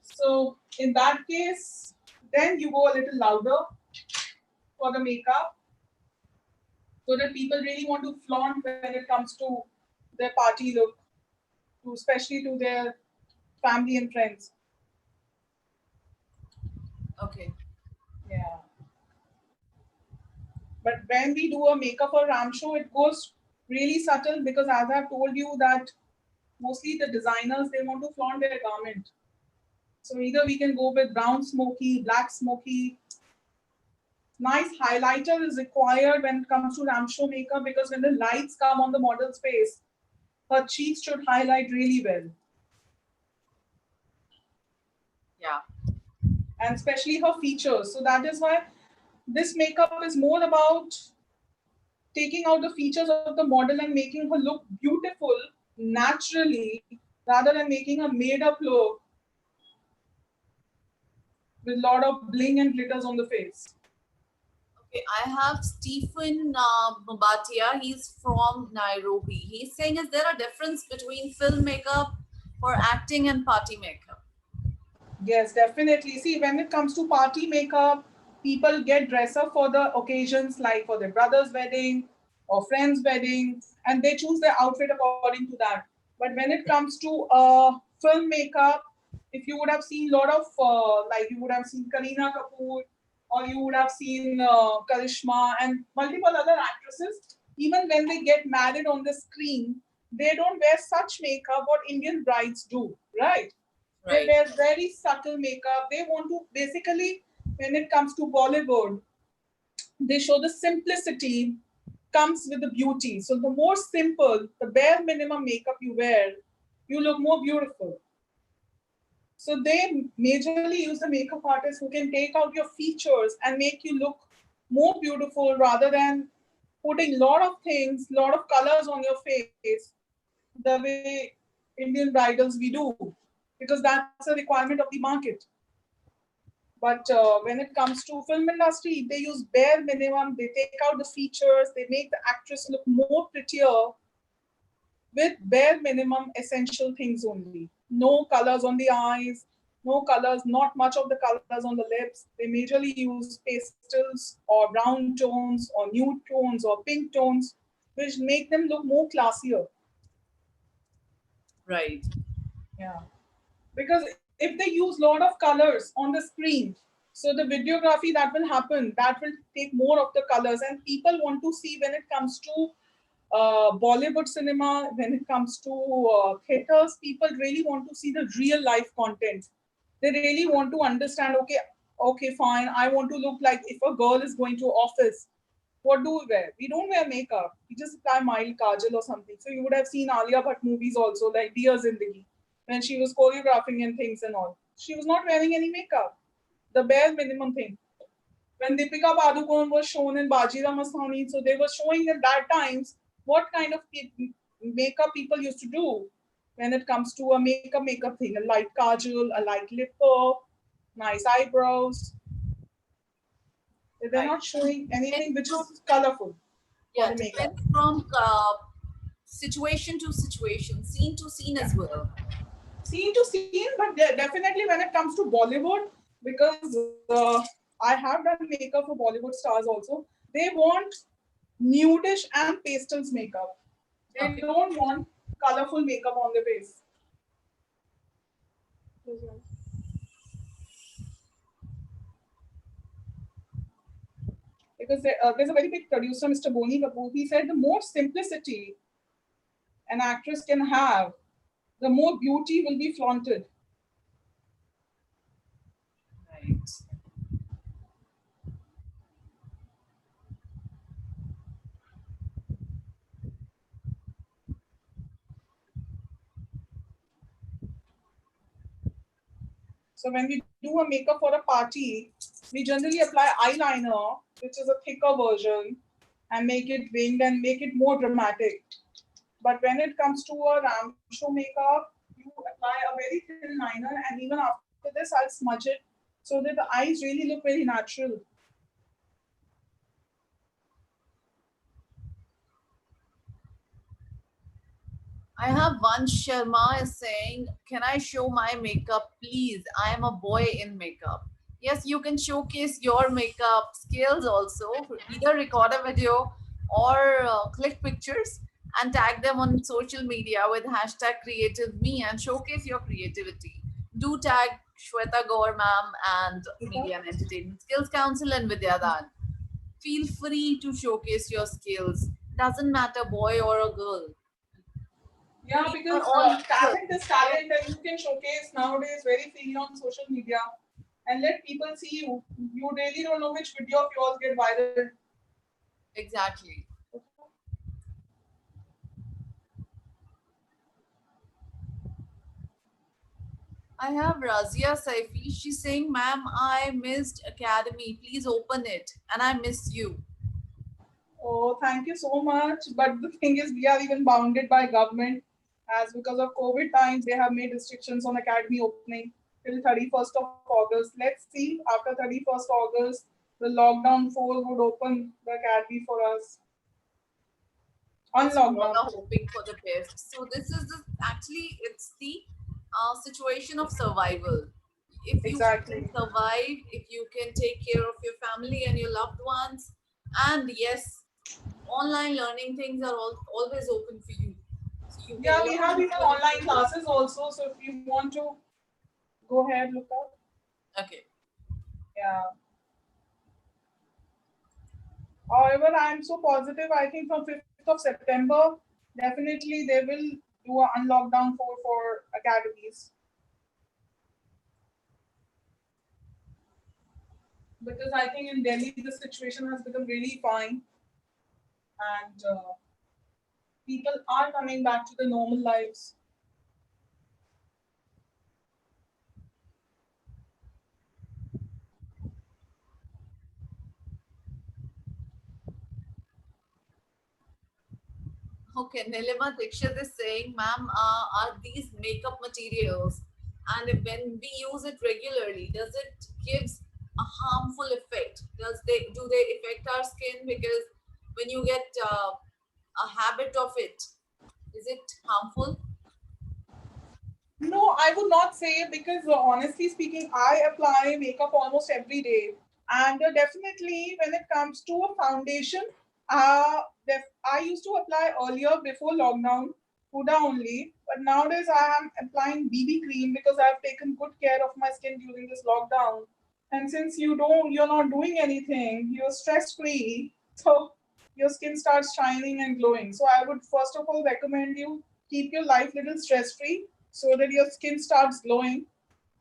So in that case, then you go a little louder for the makeup so that people really want to flaunt when it comes to their party look, to especially to their family and friends. Okay. Yeah. But when we do a makeup or ramshaw, it goes really subtle because, as I've told you, that mostly the designers they want to flaunt their garment. So either we can go with brown smoky, black smoky. Nice highlighter is required when it comes to ramshaw makeup because when the lights come on the model's face, her cheeks should highlight really well, Yeah. and especially her features. So that is why this makeup is more about taking out the features of the model and making her look beautiful naturally rather than making a made up look with a lot of bling and glitters on the face. Okay, I have Stephen Mabatia. He's from Nairobi. He's saying, is there a difference between film makeup for acting and party makeup? Yes, definitely. See, when it comes to party makeup, people get dressed up for the occasions like for their brother's wedding or friend's wedding, and they choose their outfit according to that. But when it comes to film makeup, if you would have seen a lot of, like you would have seen Kareena Kapoor or you would have seen Karishma and multiple other actresses, even when they get married on the screen, they don't wear such makeup what Indian brides do, right? They Right. wear very subtle makeup. They want to basically, when it comes to Bollywood, they show the simplicity, comes with the beauty. So the more simple, the bare minimum makeup you wear, you look more beautiful. So they majorly use the makeup artists who can take out your features and make you look more beautiful rather than putting a lot of things, lot of colors on your face the way Indian bridals we do, because that's a requirement of the market. But when it comes to film industry, they use bare minimum. They take out the features. They make the actress look more prettier with bare minimum essential things only. No colors on the eyes, no colors, not much of the colors on the lips. They majorly use pastels or brown tones or nude tones or pink tones, which make them look more classier. Right. Yeah. Because if they use a lot of colors on the screen, so the videography that will happen, that will take more of the colors, and people want to see when it comes to Bollywood cinema, when it comes to theaters, people really want to see the real life content. They really want to understand, okay, fine, I want to look like if a girl is going to office, what do we wear? We don't wear makeup. We just apply mild kajal or something. So you would have seen Alia Bhatt movies also, like Dear Zindagi, when she was choreographing and things and all. She was not wearing any makeup. The bare minimum thing. When Deepika Padukone was shown in Bajira Mastani, so they were showing at that times what kind of makeup people used to do when it comes to a makeup thing, a light kajal, a light lipper, nice eyebrows. They're Right. not showing anything Depends which from, is colorful for yeah, the makeup. depends from situation to situation, scene to scene Yeah. as well. Scene to scene, but definitely when it comes to Bollywood, because I have done makeup for Bollywood stars also, they want nudish and pastels makeup. They Okay. don't want colorful makeup on their face. Because there's a very big producer, Mr. Boni Kapoor, he said the more simplicity an actress can have, the more beauty will be flaunted. Right. So when we do a makeup for a party, we generally apply eyeliner, which is a thicker version, and make it winged and make it more dramatic. But when it comes to a ramshaw makeup, you apply a very thin liner, and even after this, I'll smudge it so that the eyes really look very natural. I have one Sharma is saying, can I show my makeup, please? I am a boy in makeup. Yes, you can showcase your makeup skills also. Either record a video or click pictures and tag them on social media with hashtag creative me and showcase your creativity. Do tag Shweta Gaur ma'am and Media and Entertainment Skills Council and Vidyadaan. Feel free to showcase your skills. Doesn't matter boy or a girl. Yeah, We are because all equal. talent is talent, and you can showcase nowadays very freely on social media and let people see you. You really don't know which video of yours get viral. Exactly. I have Razia Saifi. She's saying, ma'am, I missed Academy. Please open it. And I miss you. Oh, thank you so much. But the thing is, we are even bounded by government, as because of COVID times, they have made restrictions on academy opening till 31st of August. Let's see, after 31st August, the lockdown 4 would open the academy for us. On Yes, we all lockdown. are hoping for the best. So this is actually it's the situation of survival. If you can Exactly. survive, if you can take care of your family and your loved ones, and yes, online learning things are always open for you. So you can Yeah, we learn have even whatever you online classes also. So if you want to go ahead, look up. okay. Yeah. However, I'm so positive. I think from 5th of September, definitely they will do a unlockdown for academies, because I think in Delhi the situation has become really fine. and people are coming back to the normal lives. Okay, Nilima Dikshit is saying, ma'am, are these makeup materials, and when we use it regularly, does it gives a harmful effect? Do they affect our skin? Because when you get a habit of it, is it harmful? No, I would not say, because honestly speaking, I apply makeup almost every day. And definitely, when it comes to a foundation, I used to apply earlier before lockdown, Huda only. But nowadays, I am applying BB cream because I've taken good care of my skin during this lockdown. And since you're not doing anything, you're stress free, so your skin starts shining and glowing. So I would first of all recommend you keep your life little stress free so that your skin starts glowing.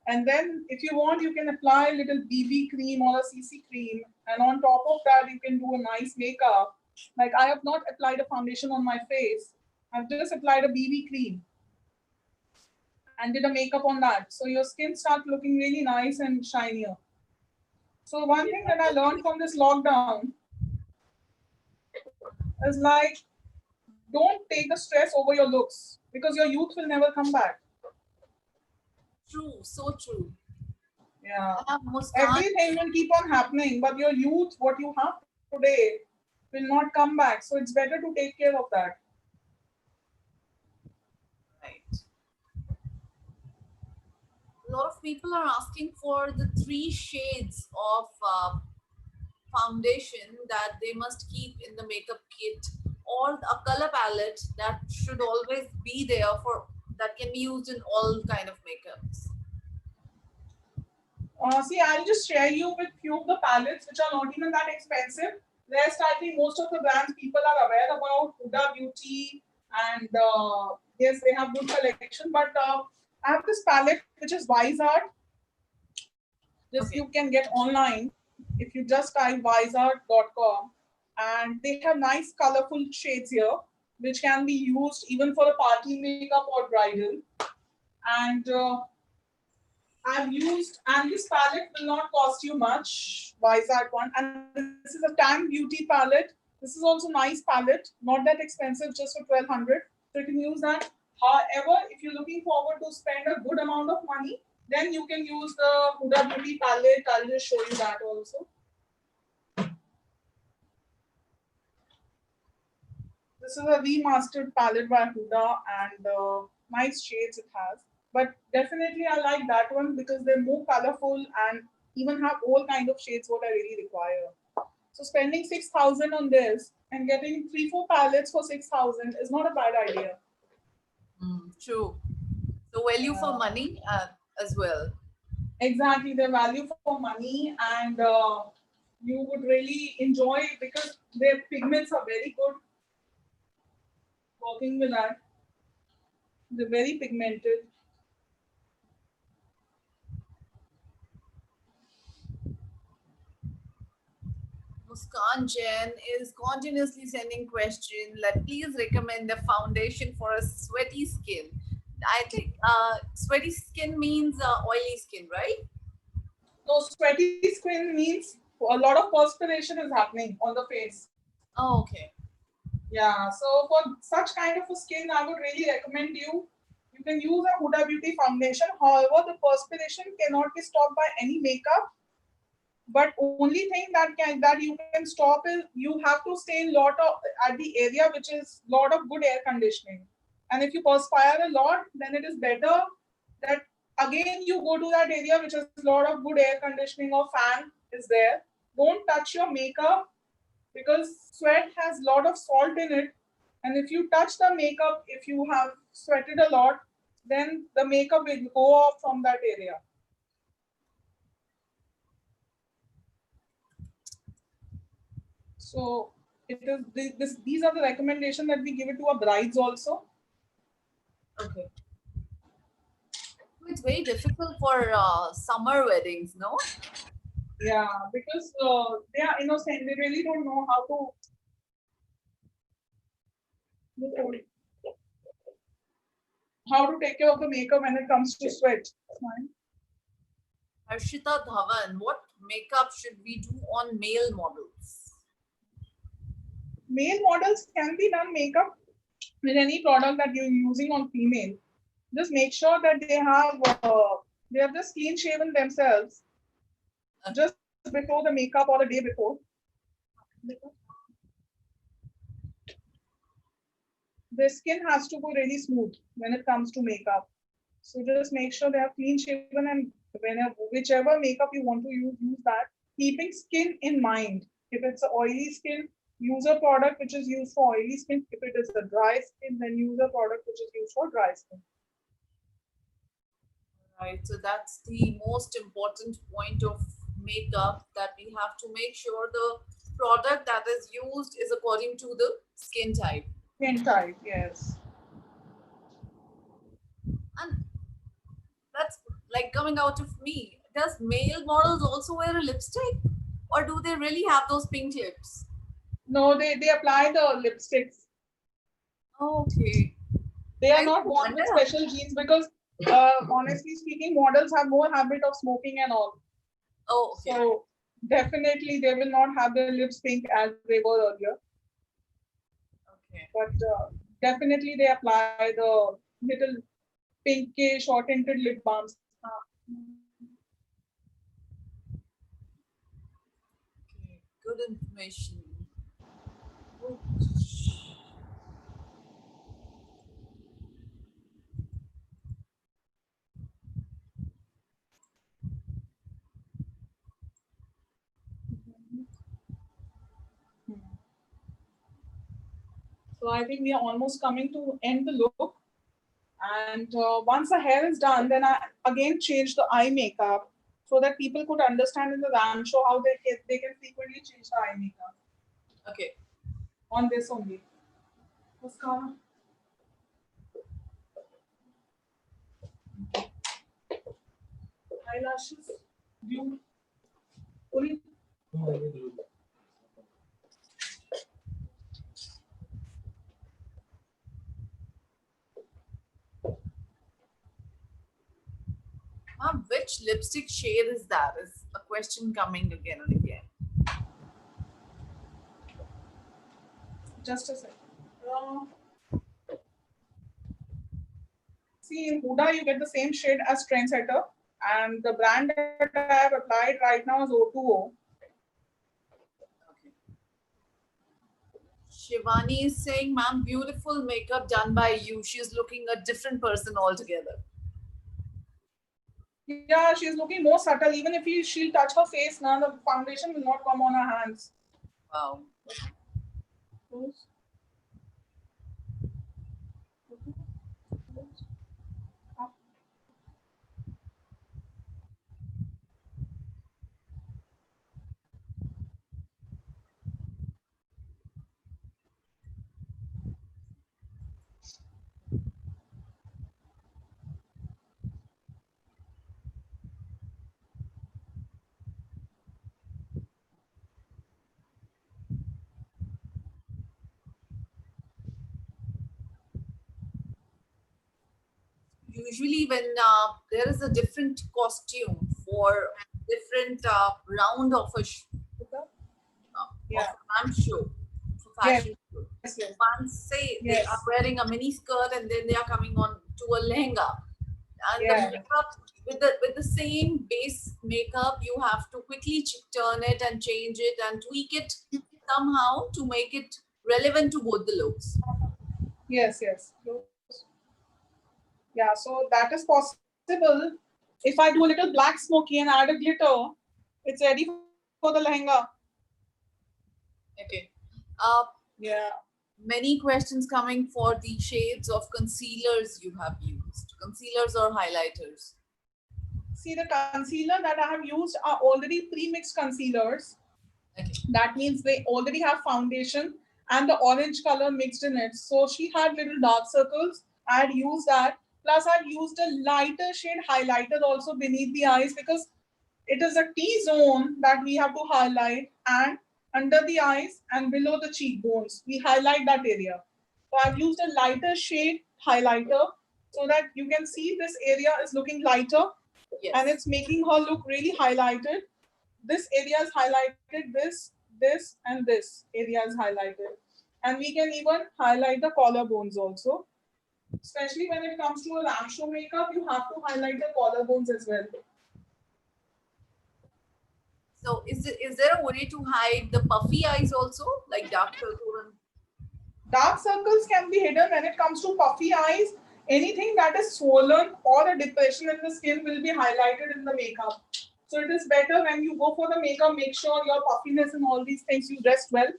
And then, if you want, you can apply a little BB cream or a CC cream. And on top of that, you can do a nice makeup. Like, I have not applied a foundation on my face, I've just applied a BB cream and did a makeup on that. So, your skin starts looking really nice and shinier. So, one thing that I learned from this lockdown is like, don't take the stress over your looks because your youth will never come back. True, so true. Yeah. Muskan, Everything will keep on happening, but your youth, what you have today, will not come back. So it's better to take care of that. right. A lot of people are asking for the three shades of foundation that they must keep in the makeup kit, or a color palette that should always be there for that can be used in all kind of makeups. See, I'll just share you with few of the palettes which are not even that expensive. Rest, I think most of the brands people are aware about, Huda Beauty, and yes, they have good collection. But I have this palette which is Wise Art. This Okay. you can get online if you just type wiseart.com, and they have nice colorful shades here which can be used even for a party makeup or bridal. And I've used, and this palette will not cost you much, Wise Art one. And this is a Tang Beauty palette. This is also nice palette, not that expensive, just for 1200. So you can use that. However, if you're looking forward to spend a good amount of money, then you can use the Huda Beauty palette. I'll just show you that also. This is a remastered palette by Huda, and nice shades it has. But definitely I like that one because they're more colorful and even have all kind of shades what I really require. So spending 6,000 on this and getting 3-4 palettes for 6,000 is not a bad idea. True. So value for Yeah. money as well. Exactly, the value for money, and you would really enjoy it because their pigments are very good. Working with that, they're very pigmented. Muskan Jain is continuously sending question. Let please recommend the foundation for a sweaty skin. I think sweaty skin means oily skin, right? So sweaty skin means a lot of perspiration is happening on the face. Oh, okay. Yeah, so for such kind of a skin, I would really recommend you can use a Huda Beauty foundation. However, the perspiration cannot be stopped by any makeup. But only thing that you can stop is you have to stay in lot of at the area which is lot of good air conditioning. And if you perspire a lot, then it is better that again you go to that area which has lot of good air conditioning or fan is there. Don't touch your makeup because sweat has lot of salt in it. And if you touch the makeup, if you have sweated a lot, then the makeup will go off from that area. So it is these are the recommendations that we give it to our brides also. Okay. It's very difficult for summer weddings, no? Yeah, because they are innocent. They really don't know how to How to take care of the makeup when it comes to sweat. Harshita Dhawan, what makeup should we do on male models? Male models can be done makeup with any product that you're using on female. Just make sure that they have just clean shaven themselves just before the makeup or the day before. The skin has to go really smooth when it comes to makeup. So just make sure they have clean shaven, and whenever whichever makeup you want to use that, keeping skin in mind. If it's an oily skin, use a product which is used for oily skin. If it is a dry skin, then use a product which is used for dry skin. Right, so that's the most important point of makeup, that we have to make sure the product that is used is according to the skin type. Skin type, yes. And that's like coming out of me. Does male models also wear a lipstick? Or do they really have those pink lips? No, they apply the lipsticks. Okay. They are I not born with wonder. special genes because, honestly speaking, models have more habit of smoking and all. Oh, okay. So definitely they will not have their lips pink as they were earlier. Okay. But definitely they apply the little pinkish or tinted lip balms. Okay. Good information. Good. So I think we are almost coming to end the look. And once the hair is done, then I again change the eye makeup so that people could understand in the RAM show how they can frequently change the eye makeup Okay. on this only. Mascara. Eyelashes, glue, only. Ma'am, which lipstick shade is that? Is a question coming again and again. Just a second. See, in Huda, you get the same shade as Trendsetter, and the brand that I have applied right now is O2O. Okay. Shivani is saying, ma'am, beautiful makeup done by you. She's looking a different person altogether. Yeah, she's looking more subtle. Even if she'll touch her face now, the foundation will not come on her hands. Wow. Usually, when there is a different costume for different round of a Yeah. of a show, for Yes. fashion show. Yes. Once say they Yes. are wearing a mini skirt and then they are coming on to a lehenga, and the Yeah. makeup with the same base makeup, you have to quickly turn it and change it and tweak it somehow to make it relevant to both the looks. Yes. Yes. Yeah. So that is possible. If I do a little black smoky and add a glitter, it's ready for the lehenga. Okay. Yeah. Many questions coming for the shades of concealers you have used, concealers or highlighters. See, the concealer that I have used are already pre-mixed concealers. Okay. That means they already have foundation and the orange color mixed in it. So she had little dark circles. I had used that. Plus, I've used a lighter shade highlighter also beneath the eyes because it is a T-zone that we have to highlight, and under the eyes and below the cheekbones, we highlight that area. So I've used a lighter shade highlighter so that you can see this area is looking lighter and Yes. it's making her look really highlighted. This area is highlighted, this, and this area is highlighted. And we can even highlight the collarbones also. Especially when it comes to a lamp show makeup, you have to highlight the collarbones as well. So is there a way to hide the puffy eyes also, like dark circle and Dark circles can be hidden when it comes to puffy eyes. Anything that is swollen or a depression in the skin will be highlighted in the makeup. So it is better when you go for the makeup, make sure your puffiness and all these things you dressed well okay.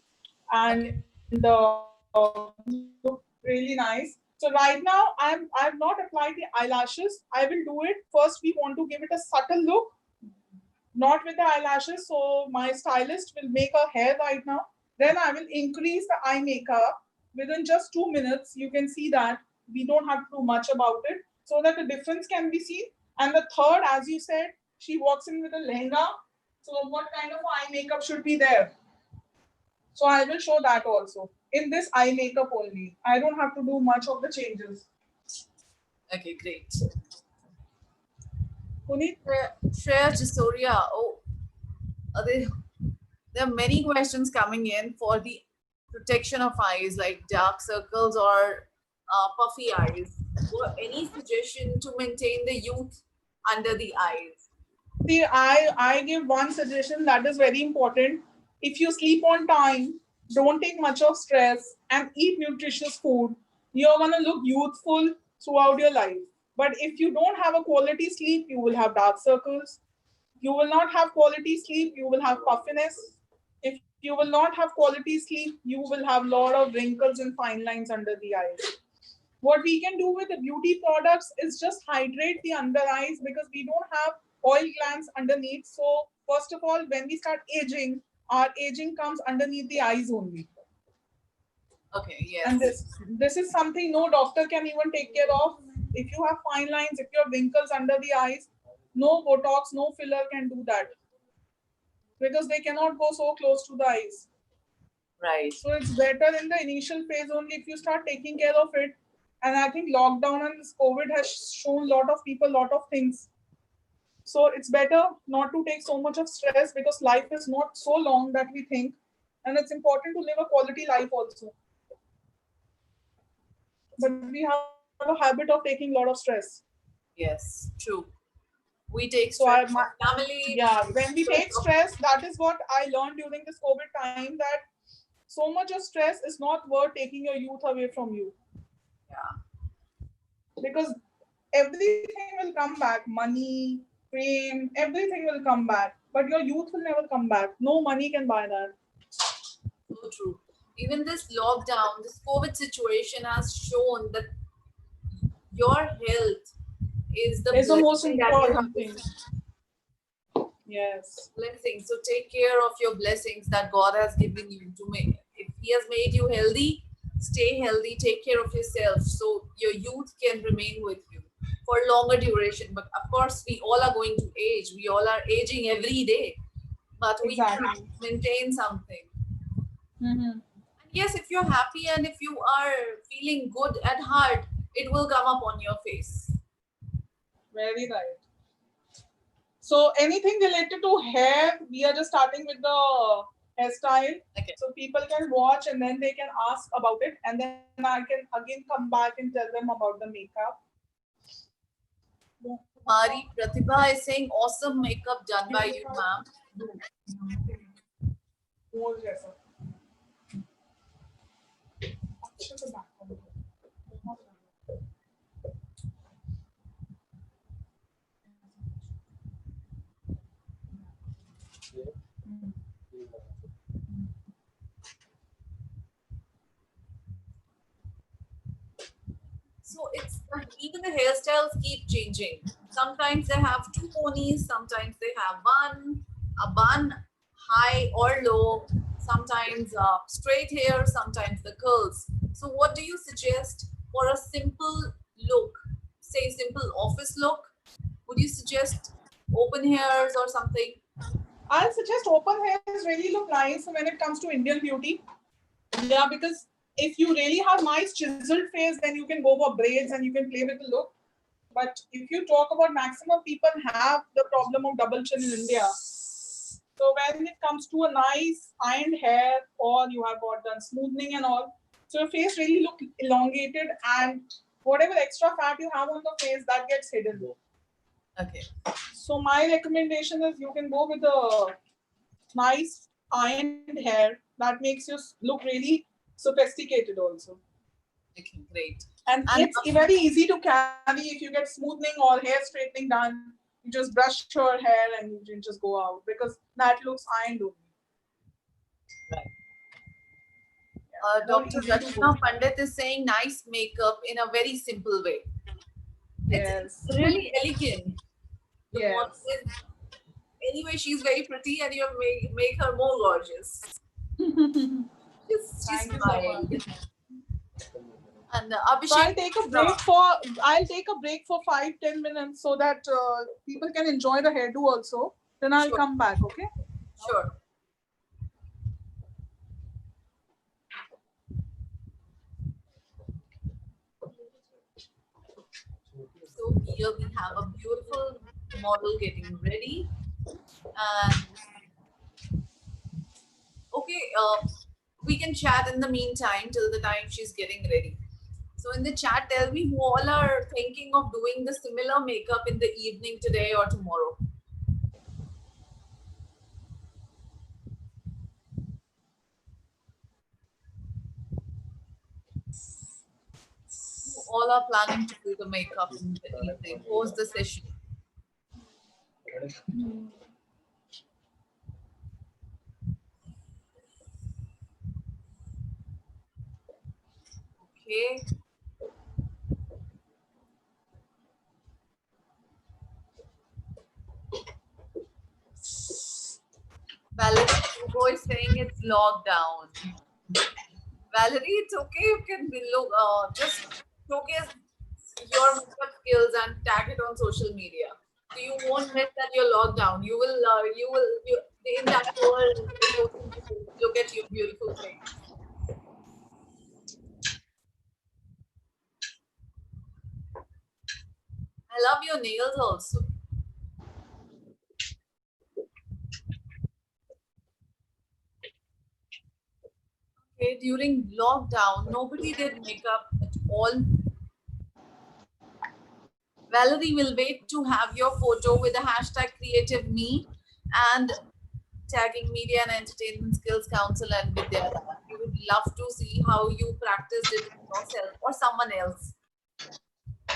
and look really nice. So right now I've not applied the eyelashes. I will do it. First we want to give it a subtle look, not with the eyelashes. So my stylist will make her hair right now. Then I will increase the eye makeup within just 2 minutes. You can see that we don't have to do much about it so that the difference can be seen. And the third, as you said, she walks in with a lehenga. So what kind of eye makeup should be there? So I will show that also in this eye makeup only. I don't have to do much of the changes. Okay, great. Puneet, Shreya Jasoria. Oh, there are many questions coming in for the protection of eyes, like dark circles or puffy eyes. Any suggestion to maintain the youth under the eyes? see, I give one suggestion that is very important. If you sleep on time, don't take much of stress, and eat nutritious food, you're gonna look youthful throughout your life. But if you don't have a quality sleep, you will have dark circles. You will not have quality sleep, you will have puffiness. If you will not have quality sleep, you will have a lot of wrinkles and fine lines under the eyes. What we can do with the beauty products is just hydrate the under eyes because we don't have oil glands underneath. So first of all, when we start aging, our aging comes underneath the eyes only. Okay, And yes. this is something no doctor can even take care of. If you have fine lines, if you have wrinkles under the eyes, no Botox, no filler can do that because they cannot go so close to the eyes. Right. So it's better in the initial phase only if you start taking care of it. And I think lockdown and this COVID has shown a lot of people a lot of things. So it's better not to take so much of stress because life is not so long that we think. And it's important to live a quality life also. But we have a habit of taking a lot of stress. Yes, true. We take So stress from family, yeah, when we stress take of, stress, that is what I learned during this COVID time that so much of stress is not worth taking your youth away from you. yeah, Because everything will come back, money, fame, everything will come back, but your youth will never come back. No money can buy that. so true. Even this lockdown, this COVID situation has shown that your health is the It's the most blessing that you have important thing. received. Yes. Blessing. So take care of your blessings that God has given you to make. If He has made you healthy, stay healthy, take care of yourself so your youth can remain with you for longer duration. But of course, we all are going to age. We all are aging every day. But we have Exactly. to maintain something. Mm-hmm. And yes, if you're happy and if you are feeling good at heart, it will come up on your face. Very right. So anything related to hair, we are just starting with the hairstyle. Okay. So people can watch and then they can ask about it, and then I can again come back and tell them about the makeup. Mari Pratibha is saying awesome makeup done by you, ma'am. More जैसा. अच्छे से back करो. So it's even the hairstyles keep changing. Sometimes they have two ponies, sometimes they have one, a bun, high or low, sometimes straight hair, sometimes the curls. So what do you suggest for a simple look, say simple office look? Would you suggest open hairs or something? I'll suggest open hairs really look nice when it comes to Indian beauty. Yeah, because if you really have nice chiseled face, then you can go for braids and you can play with the look. But if you talk about maximum people have the problem of double chin in India. So when it comes to a nice ironed hair, or you have got done smoothing and all, so your face really look elongated, and whatever extra fat you have on the face, that gets hidden. Okay. So my recommendation is you can go with a nice ironed hair that makes you look really sophisticated also. Okay, great. And it's very easy to carry if you get smoothing or hair straightening done. You just brush your hair and you just go out because that looks ironed only. Right. Yeah, more Dr. easy to go. Rachna Pandit is saying nice makeup in a very simple way. Yes. It's really elegant. The Yes. model is, anyway, she's very pretty and you make her more gorgeous. She's Thank you so smiled. much. And So Abhishek, I'll take a break for 5-10 minutes so that people can enjoy the hairdo also. Then I'll Sure. come back, okay? Sure. So here we have a beautiful model getting ready. And okay, we can chat in the meantime till the time she's getting ready. So in the chat, tell me who all are thinking of doing the similar makeup in the evening today or tomorrow. Who all are planning to do the makeup in the evening, post the session. Okay. Valerie Hugo is saying it's lockdown. Valerie, it's okay. You can look, just showcase your makeup skills and tag it on social media. So you won't miss that you're locked down. The entire world is open to look at your beautiful face. I love your nails also. Okay, during lockdown, nobody did makeup at all. Valerie will wait to have your photo with the hashtag creative me and tagging Media and Entertainment Skills Council and Vidyadaan. We would love to see how you practiced it yourself or someone else.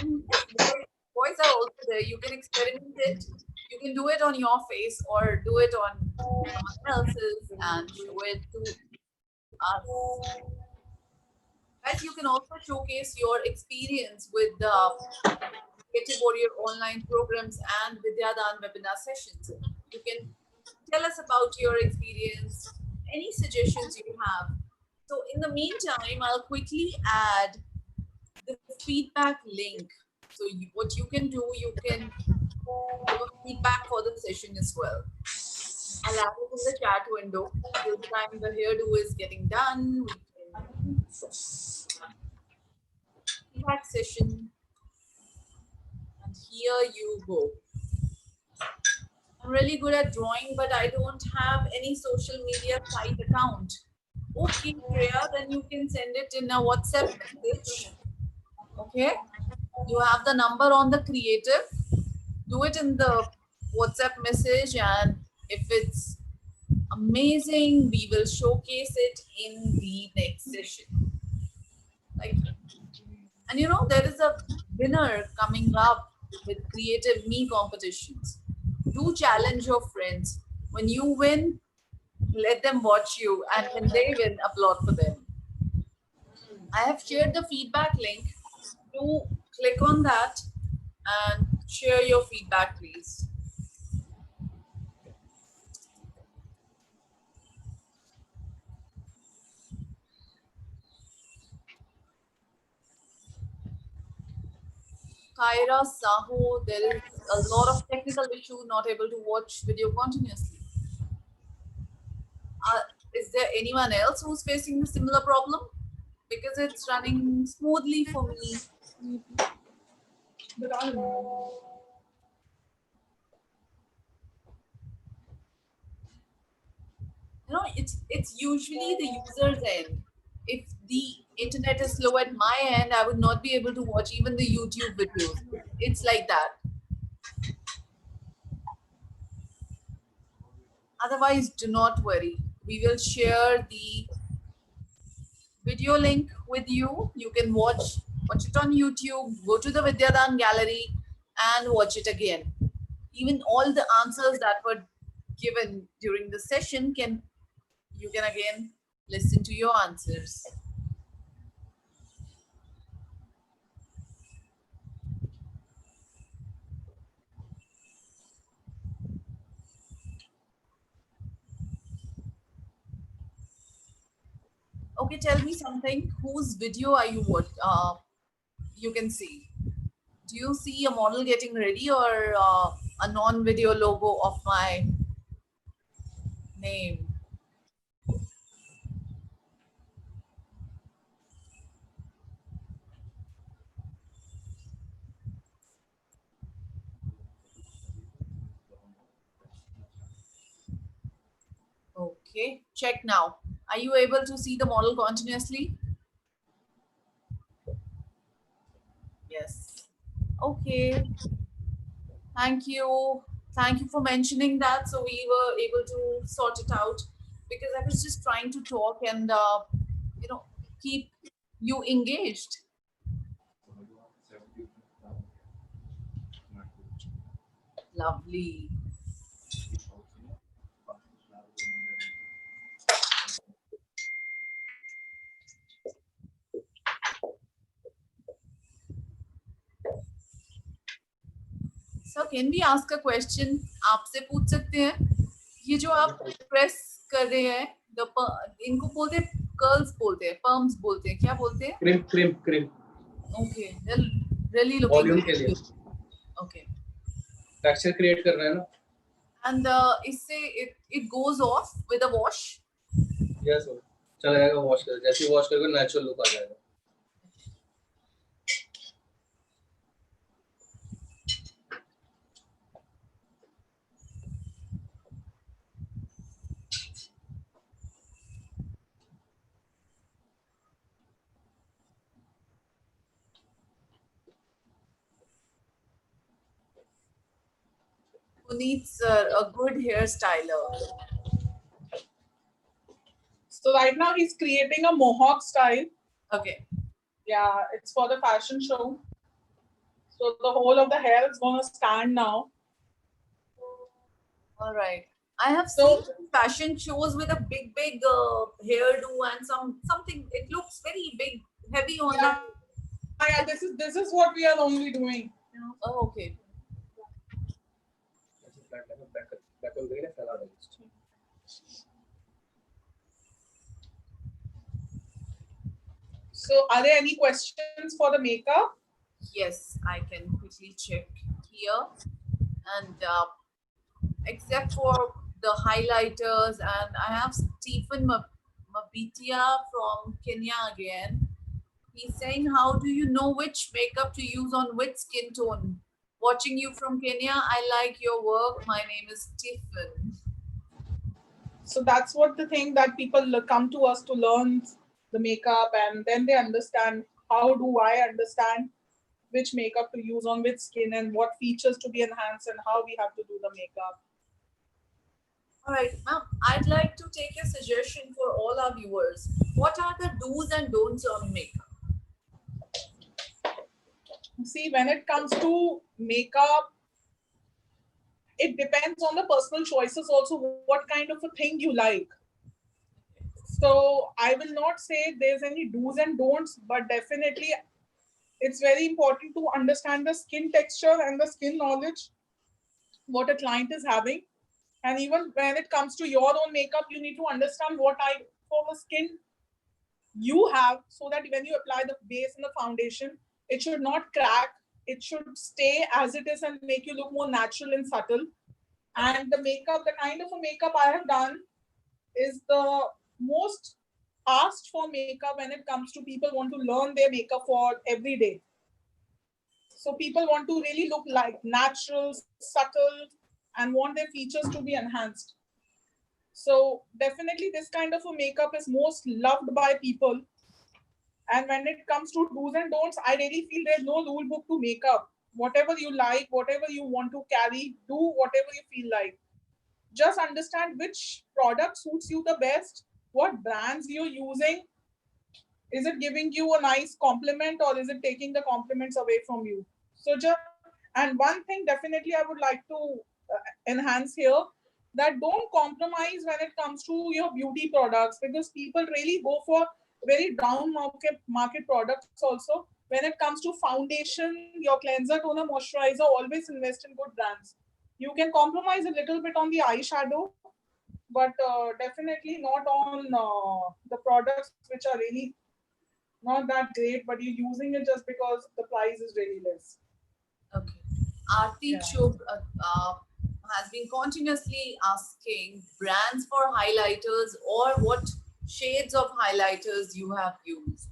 Boys are also there. You can experiment it. You can do it on your face or do it on someone else's and show it to us. Guys, you can also showcase your experience with the Creative Warrior online programs and Vidyadaan webinar sessions. You can tell us about your experience, any suggestions you have. So in the meantime, I'll quickly add the feedback link. So what you can do, you can give a feedback for the session as well. I'll add it in the chat window. Till the time the hairdo is getting done, we can feedback session. And here you go. I'm really good at drawing, but I don't have any social media site account. Okay, Priya, then you can send it in a WhatsApp message. Okay, you have the number on the creative. Do it in the WhatsApp message, and if it's amazing, we will showcase it in the next session. Like, and you know, there is a winner coming up with Creative Me competitions. Do challenge your friends. When you win, let them watch you, and when they win, applaud for them. I have shared the feedback link. Do click on that and share your feedback, please. Kyra Sahu, there is a lot of technical issue, not able to watch video continuously. Is there anyone else who's facing the similar problem? because it's running smoothly for me. But I don't know. You know, it's usually the user's end. If the internet is slow at my end, I would not be able to watch even the YouTube videos. It's like that. Otherwise, do not worry. We will share the video link with you. You can watch it on YouTube, go to the Vidyadaan gallery and watch it again. Even all the answers that were given during the session you can again listen to your answers. Okay, tell me something. Whose video are you what you can see? Do you see a model getting ready or a non-video logo of my name? Okay, check now. Are you able to see the model continuously? Yes. Okay. Thank you. Thank you for mentioning that. So we were able to sort it out because I was just trying to talk and you know keep you engaged. Lovely. So can we ask a question? आपसे पूछ सकते हैं ये जो आप press कर रहे हैं इनको बोलते हैं कर्ल्स बोलते हैं पर्म्स बोलते हैं क्या बोलते हैं cream okay really looking volume के लिए okay टेक्सचर क्रिएट कर रहे हैं ना and इससे it goes off with a wash. Yes चला जाएगा वॉश कर जैसे ही वॉश करोगे नेचुरल लुक आ जाएगा Who needs a good hairstyler? So right now he's creating a mohawk style. Okay. Yeah, it's for the fashion show. So the whole of the hair is gonna stand now. All right. I have seen fashion shows with a big hairdo and something. It looks very big, heavy on Yeah, yeah. This is what we are only doing. You know? Oh, okay. So are there any questions for the makeup? Yes, I can quickly check here. And except for the highlighters, and I have Stephen Mabitia from Kenya again. He's saying, how do you know which makeup to use on which skin tone? Watching you from Kenya, I like your work. My name is Stephen. So that's what the thing that people come to us to learn the makeup, and then they understand how do I understand which makeup to use on which skin and what features to be enhanced and how we have to do the makeup. All right, ma'am, I'd like to take a suggestion for all our viewers. What are the do's and don'ts on makeup? See, when it comes to makeup, it depends on the personal choices also, what kind of a thing you like. So I will not say there's any do's and don'ts, but definitely it's very important to understand the skin texture and the skin knowledge, what a client is having. And even when it comes to your own makeup, you need to understand what type of skin you have, so that when you apply the base and the foundation, it should not crack. It should stay as it is and make you look more natural and subtle. And the makeup, the kind of a makeup I have done is the most asked for makeup when it comes to people want to learn their makeup for every day. So people want to really look like natural, subtle, and want their features to be enhanced. So definitely this kind of a makeup is most loved by people. And when it comes to do's and don'ts, I really feel there's no rule book to makeup. Whatever you like, whatever you want to carry, do whatever you feel like. Just understand which product suits you the best, what brands you're using. Is it giving you a nice compliment or is it taking the compliments away from you? So just, and one thing definitely I would like to enhance here, that don't compromise when it comes to your beauty products, because people really go for very down market products also. When it comes to foundation, your cleanser, toner, moisturizer, always invest in good brands. You can compromise a little bit on the eyeshadow, but definitely not on the products which are really not that great, but you're using it just because the price is really less. Okay. Aarti Yeah. Chub has been continuously asking brands for highlighters or what shades of highlighters you have used.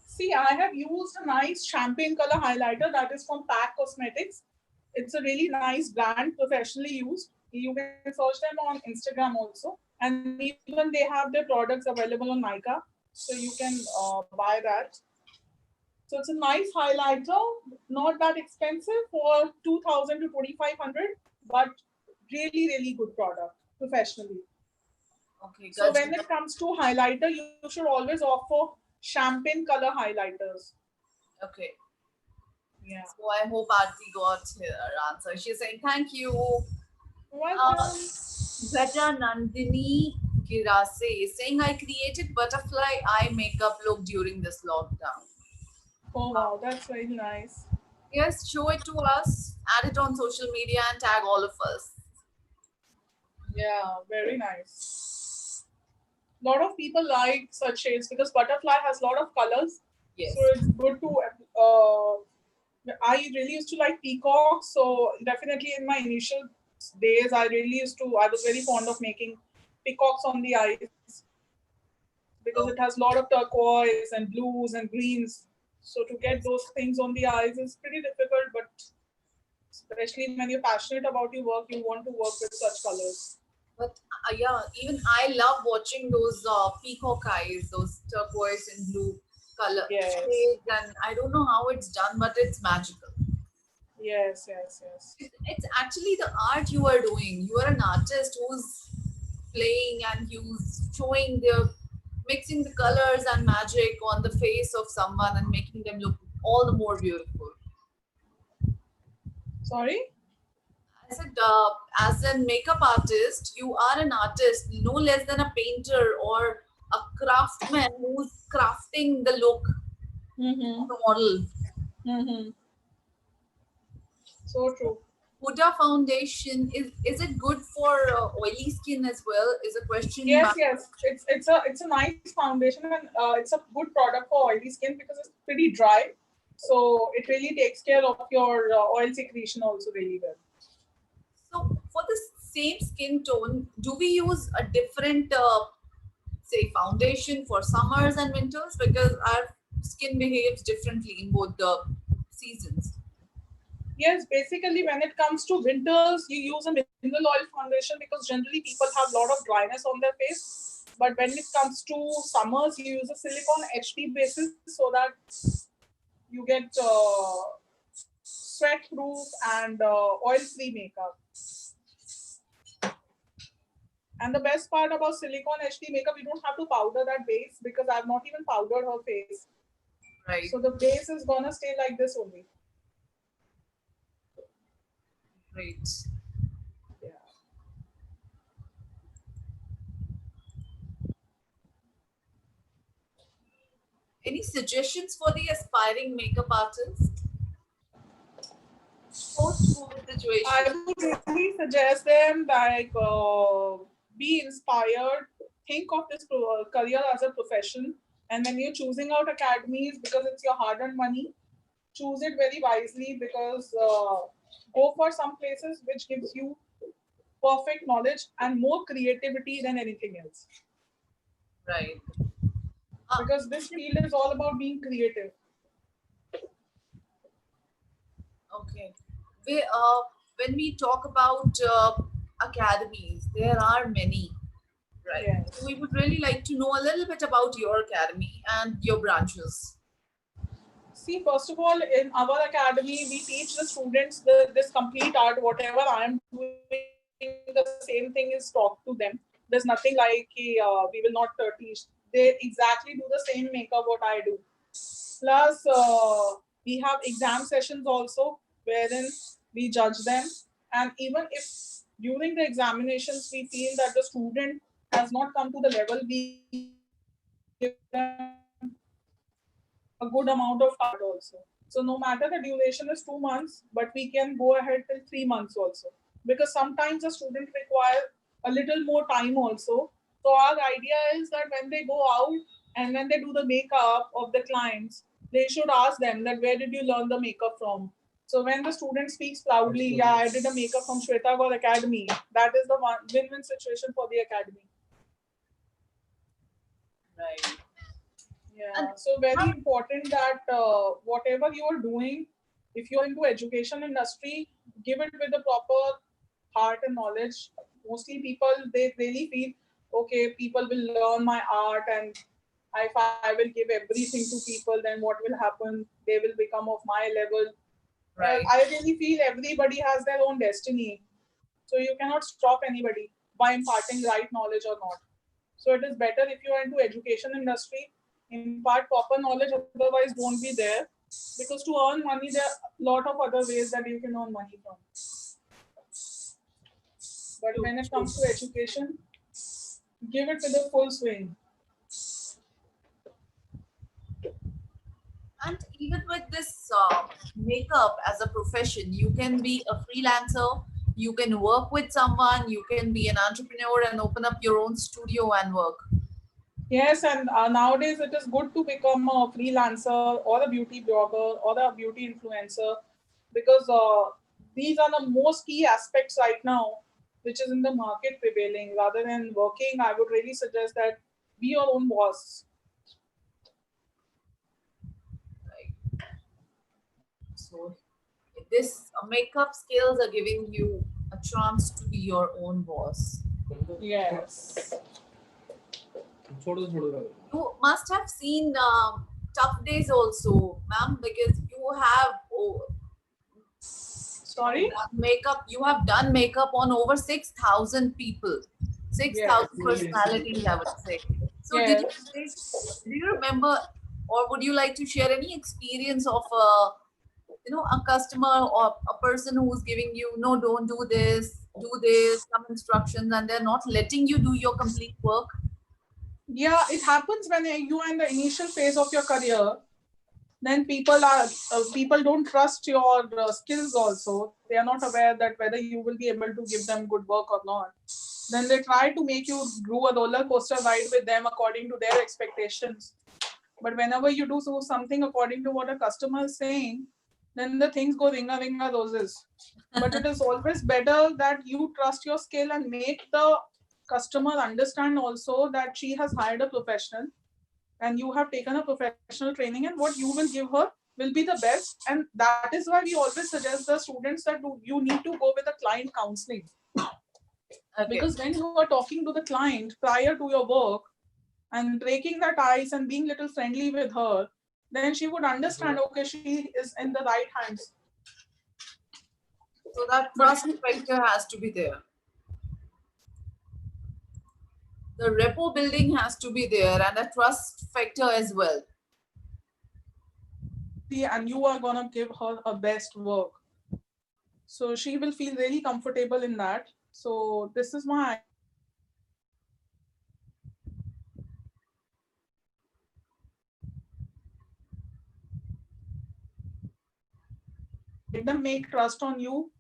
See, I have used a nice champagne color highlighter that is from Pack Cosmetics. It's a really nice brand, professionally used. You can search them on Instagram also. And even they have their products available on Nykaa. So you can buy that. So it's a nice highlighter, not that expensive, for 2,000 to 2,500, but really, really good product professionally. Okay, So good. when it comes to highlighter, you should always offer champagne color highlighters. Okay. Yeah. So I hope Aarti got her answer. She's saying thank you. Welcome. Gaja Nandini Girase is saying I created butterfly eye makeup look during this lockdown. Oh wow, that's very nice. Yes, show it to us, add it on social media and tag all of us. Yeah, very nice. A lot of people like such shades because butterfly has a lot of colors. Yes. So it's good to. I really used to like peacock. So definitely in my initial days, I really used to. I was very fond of making peacocks on the eyes because it Oh, has a lot of turquoise and blues and greens. So to get yes. those things on the eyes is pretty difficult, but especially when you're passionate about your work, you want to work with such colors. But yeah, even I love watching those peacock eyes, those turquoise and blue color Yes, shades, and I don't know how it's done, but it's magical. yes, yes, yes. It's actually the art you are doing. You are an artist who's playing and who's showing the mixing the colors and magic on the face of someone and making them look all the more beautiful. Sorry? I said, as a makeup artist, you are an artist, no less than a painter or a craftsman who's crafting the look of Mm-hmm. a model. Mm-hmm. So true. Huda foundation is it good for oily skin as well? Is a question. Yes, yes. It's a nice foundation and it's a good product for oily skin because it's pretty dry. So it really takes care of your oil secretion also really well. So for the same skin tone, do we use a different, say, foundation for summers and winters because our skin behaves differently in both the seasons? Yes, basically when it comes to winters, you use a mineral oil foundation because generally people have a lot of dryness on their face. But when it comes to summers, you use a silicone HD basis so that you get sweat proof and oil free makeup. And the best part about silicone HD makeup, you don't have to powder that base because I've not even powdered her face. Right, So the base is gonna stay like this only. great. Yeah. Any suggestions for the aspiring makeup artist? Post-COVID situation. I would really suggest them like be inspired, think of this career as a profession, and when you're choosing out academies because it's your hard-earned money, choose it very wisely because go for some places which gives you perfect knowledge and more creativity than anything else. Right. because this field is all about being creative. Okay. When we talk about academies, there are many, right? Yes. So we would really like to know a little bit about your academy and your branches. See, first of all, in our academy, we teach the students this complete art. Whatever I am doing, the same thing is taught to them. There's nothing like we will not teach. They exactly do the same makeup what I do. Plus, we have exam sessions also, wherein we judge them. And even if during the examinations we feel that the student has not come to the level, we give them a good amount of time to learn art also. So no matter the duration is 2 months, but we can go ahead till 3 months also. Because sometimes a student require a little more time also. So our idea is that when they go out and when they do the makeup of the clients, they should ask them that where did you learn the makeup from? So when the student speaks proudly, yeah, I did a makeup from Shweta Gaur Academy, that is the win-win situation for the academy. Right. Yeah, so very important that whatever you are doing, if you are into education industry, give it with the proper heart and knowledge. Mostly people they really feel okay, people will learn my art, and if I will give everything to people, then what will happen? They will become of my level. Right. I really feel everybody has their own destiny, so you cannot stop anybody by imparting right knowledge or not. So it is better if you are into education industry, impart proper knowledge, otherwise don't be there. Because to earn money, there are a lot of other ways that you can earn money from. But when it comes to education, give it with a full swing. And even with this makeup as a profession, you can be a freelancer, you can work with someone, you can be an entrepreneur and open up your own studio and work. Yes, and nowadays it is good to become a freelancer or a beauty blogger or a beauty influencer because these are the most key aspects right now, which is in the market prevailing. Rather than working, I would really suggest that be your own boss. Right. So this makeup skills are giving you a chance to be your own boss. Yes. छोड़ो छोड़ो रहो. You must have seen tough days also, ma'am, because you have Sorry? you have done makeup on over 6,000 people, 6,000 Yes. personalities, I would say. So Yes. do you remember, or would you like to share any experience of a customer or a person who's giving you, no, don't do this, some instructions, and they're not letting you do your complete work? Yeah, it happens when you are in the initial phase of your career. Then people don't trust your skills also. They are not aware that whether you will be able to give them good work or not. Then they try to make you do a roller coaster ride with them according to their expectations. But whenever you do something according to what a customer is saying, then the things go ringa ringa roses. But it is always better that you trust your skill and make the customer understand also that she has hired a professional and you have taken a professional training, and what you will give her will be the best. And that is why we always suggest the students that you need to go with a client counseling. Okay. Because when you are talking to the client prior to your work and breaking that ice and being little friendly with her, then she would understand, okay, she is in the right hands. So that trust factor has to be there. The repo building has to be there, and a trust factor as well. And you are gonna give her her best work. So she will feel really comfortable in that. So this is my let them make trust on you.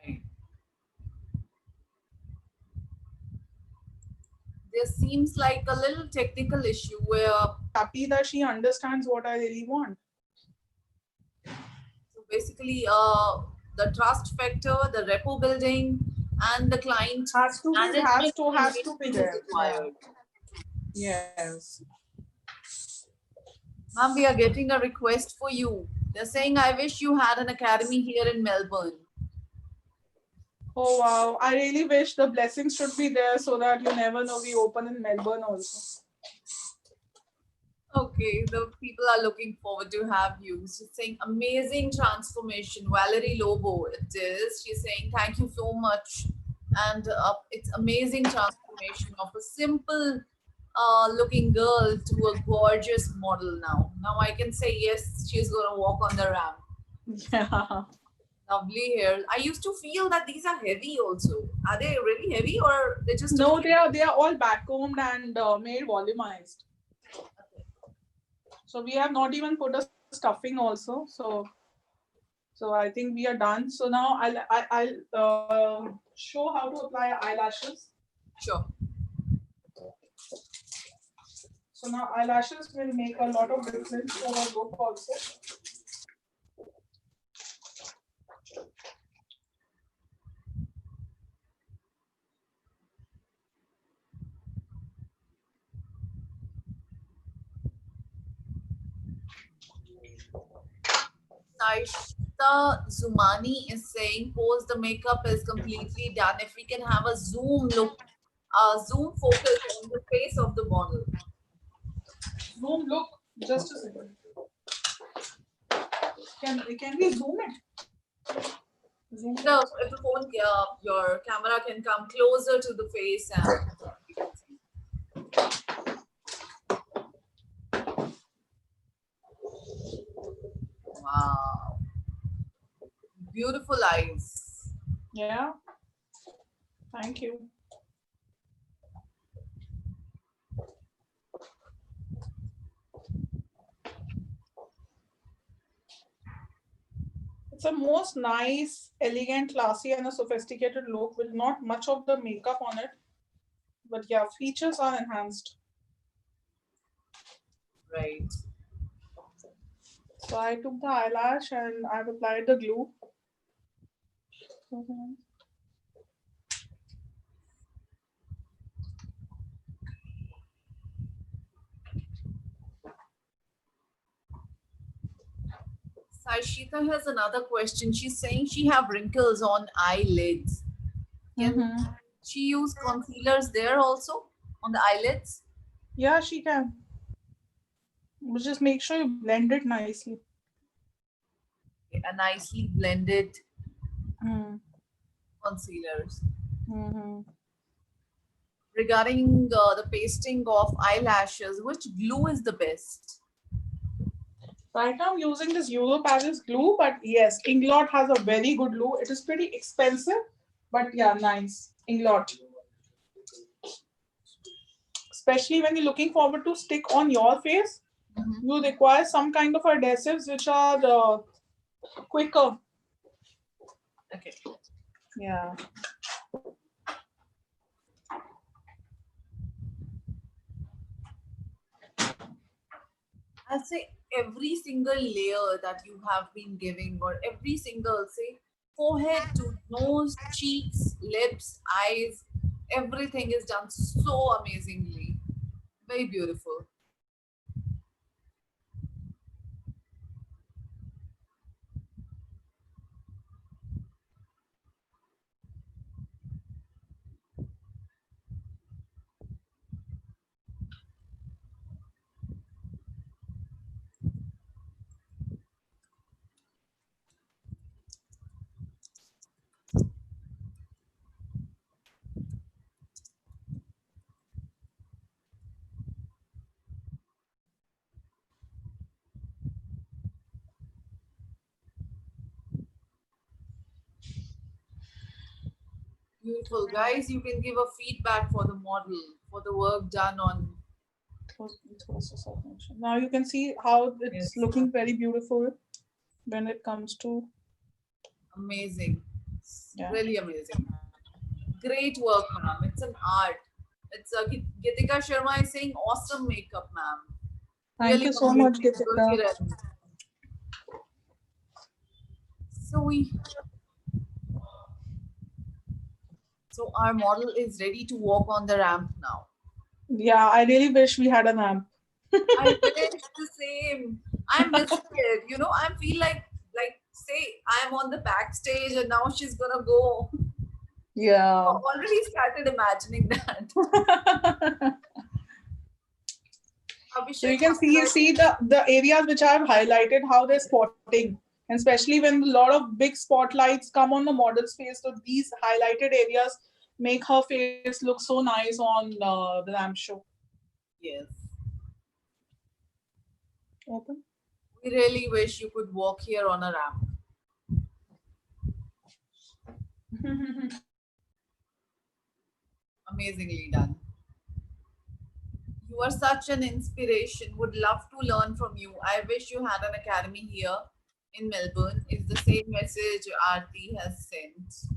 Right. There seems like a little technical issue where, Happy that she understands what I really want. so basically, the trust factor, the repo building, and the client Has to be management there. engagement is Yeah. required. Yes. Ma'am, we are getting a request for you. They're saying, I wish you had an academy here in Melbourne. Oh wow. I really wish the blessings should be there so that you never know we open in Melbourne also. Okay, the people are looking forward to have you. She's saying, amazing transformation. Valerie Lobo, it is. She's saying, thank you so much. And it's amazing transformation of a simple looking girl to a gorgeous model now. Now I can say, yes, she's going to walk on the ramp. Yeah. Lovely hair. I used to feel that these are heavy also. Are they really heavy or they just No, they are all backcombed and made volumized. So we have not even put a stuffing also. So I think we are done. So now I'll show how to apply eyelashes. Sure. So now eyelashes will make a lot of difference for our look also. Saishta Zumani is saying, post the makeup is completely done. If we can have a zoom look, zoom focus on the face of the model. Zoom look. Just a second. Can we zoom it? Zoom. If the phone, your camera can come closer to the face and you can see. Wow. Beautiful eyes. Yeah. Thank you. It's a most nice, elegant, classy, and a sophisticated look with not much of the makeup on it. But yeah, features are enhanced. Right. So I took the eyelash and I've applied the glue. Saishita has another question. She's saying she have wrinkles on eyelids. Can she use concealers there also on the eyelids? Yeah, she can. But just make sure you blend it nicely. A nicely blended Mm. concealers. Mm-hmm. Regarding the pasting of eyelashes, which glue is the best? Right now I'm using this Euro Paris glue, but yes, Inglot has a very good glue. It is pretty expensive, but yeah, nice. Inglot. Especially when you're looking forward to stick on your face, you require some kind of adhesives which are quicker. Okay. Yeah. I'll say every single layer that you have been giving, or every single, say, forehead to nose, cheeks, lips, eyes, everything is done so amazingly. Very beautiful. Beautiful. Guys, you can give a feedback for the model, for the work done on. Now you can see how it's Yes. looking very beautiful when it comes to. Amazing. Yeah. Really amazing. Great work, ma'am. It's an art. It's Gitika Sharma is saying awesome makeup, ma'am. Thank you so much, beautiful, Gitika. Kiran. So our model is ready to walk on the ramp now. Yeah, I really wish we had a lamp. I wish the same. I'm missing it. You know, I feel like say I'm on the backstage and now she's gonna go. Yeah. Already started imagining that. So you Abhishek can Maharaj, see the areas which I've highlighted, how they're spotting, and especially when a lot of big spotlights come on the model's face. So these highlighted areas make her face look so nice on the lamp show. yes. Open. We really wish you could walk here on a ramp. Amazingly done. You are such an inspiration. Would love to learn from you. I wish you had an academy here in Melbourne. It's the same message Aarti has sent.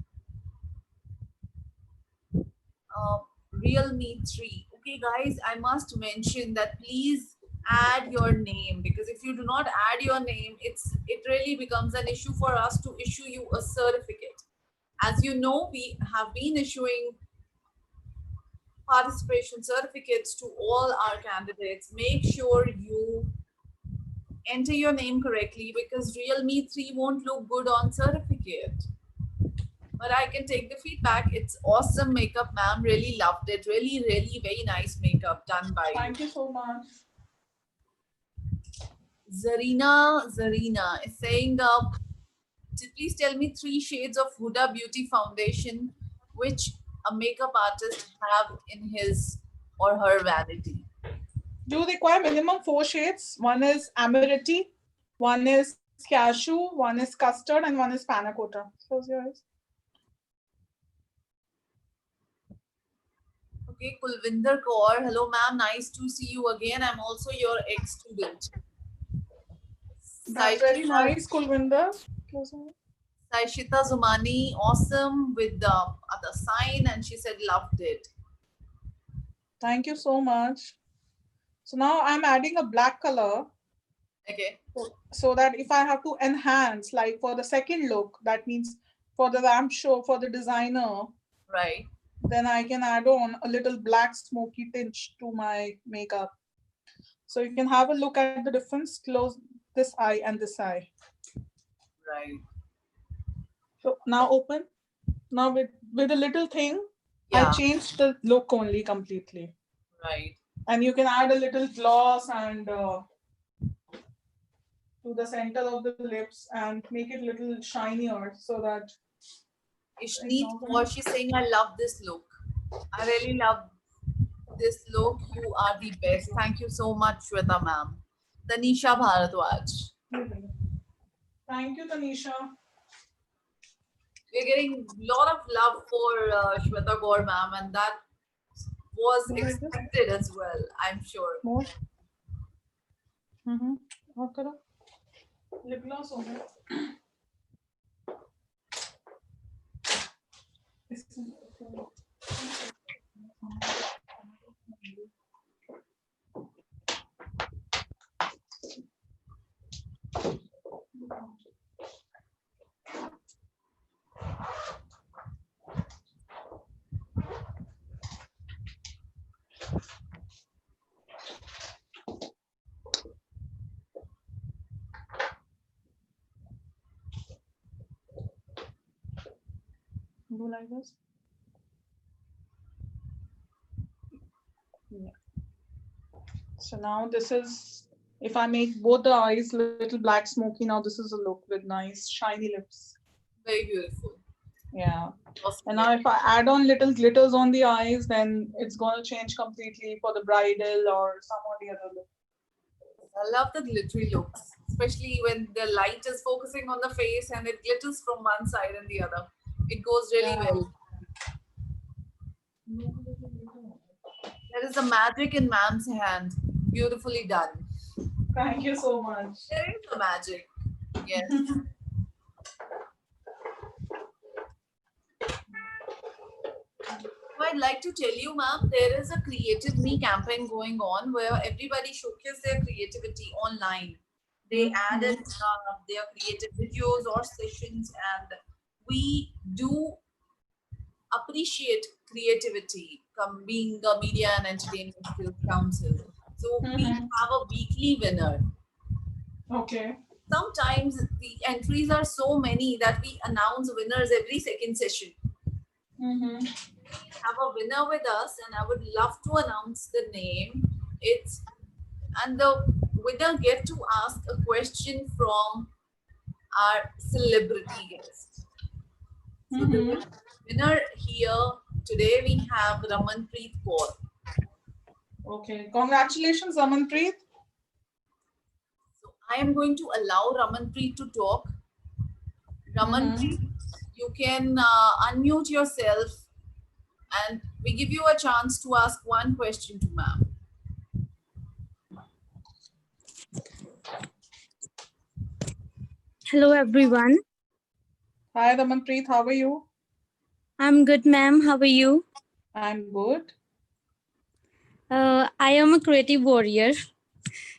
uh, Realme 3. Okay, guys, I must mention that please add your name, because if you do not add your name, it really becomes an issue for us to issue you a certificate. As you know, we have been issuing participation certificates to all our candidates. Make sure you enter your name correctly, because Realme 3 won't look good on certificate. But I can take the feedback. It's awesome makeup, ma'am. Really loved it. Really, really very nice makeup done by you. Thank you so much. Zarina is saying, please tell me 3 shades of Huda Beauty foundation which a makeup artist have in his or her vanity. You require minimum 4 shades. One is amaretti, one is cashew, one is custard, and one is panna cotta. Close your eyes. Okay, Kulvinder Kaur. Hello, ma'am. Nice to see you again. I'm also your ex-student. That's very nice, Kulvinder. Close your eyes. Saishita Zumani, awesome with the other sign, and she said loved it. Thank you so much. So now I'm adding a black color Okay. so that if I have to enhance, like for the second look, that means for the lamp show, for the designer, Right. then I can add on a little black smoky tinge to my makeup. So you can have a look at the difference, close this eye and this eye. Right. So now open. Now with a little thing, I Yeah. changed the look only completely. Right. And you can add a little gloss and to the center of the lips and make it little shinier so that Ishneet Kaur, she's saying, I love this look. I really love this look. You are the best. Thank you so much, Shweta ma'am. Tanisha Bharadwaj. Thank you, Tanisha. We're getting a lot of love for Shweta Gaur ma'am, and that was expected as well, I'm sure. More. और करो. Lip gloss हो गया. Do like this. Yeah. So now this is, if I make both the eyes little black smoky, now this is a look with nice shiny lips. Very beautiful. Yeah. Awesome. And now if I add on little glitters on the eyes, then it's going to change completely for the bridal or some or the other look. I love the glittery looks, especially when the light is focusing on the face and it glitters from one side and the other. It goes really well. There is the magic in ma'am's hand. Beautifully done. Thank you so much. There is the magic. Yes. I'd like to tell you, ma'am, there is a Creative Me campaign going on where everybody showcases their creativity online. They added their creative videos or sessions, and we do appreciate creativity. being a media and entertainment skills council. So we Mhm. have a weekly winner. Okay. Sometimes the entries are so many that we announce winners every second session. Mm-hmm. Have a winner with us, and I would love to announce the name. It's and the winner get to ask a question from our celebrity guest. So the Mm-hmm. winner here today we have Ramanpreet Kaur. Okay. Congratulations, Amanpreet. So I am going to allow Ramanpreet to talk. Ramanpreet, Mm-hmm. you can unmute yourself and we give you a chance to ask one question to ma'am. Hello everyone. Hi, Amanpreet. How are you? I'm good, ma'am. How are you? I'm good. I am a creative warrior.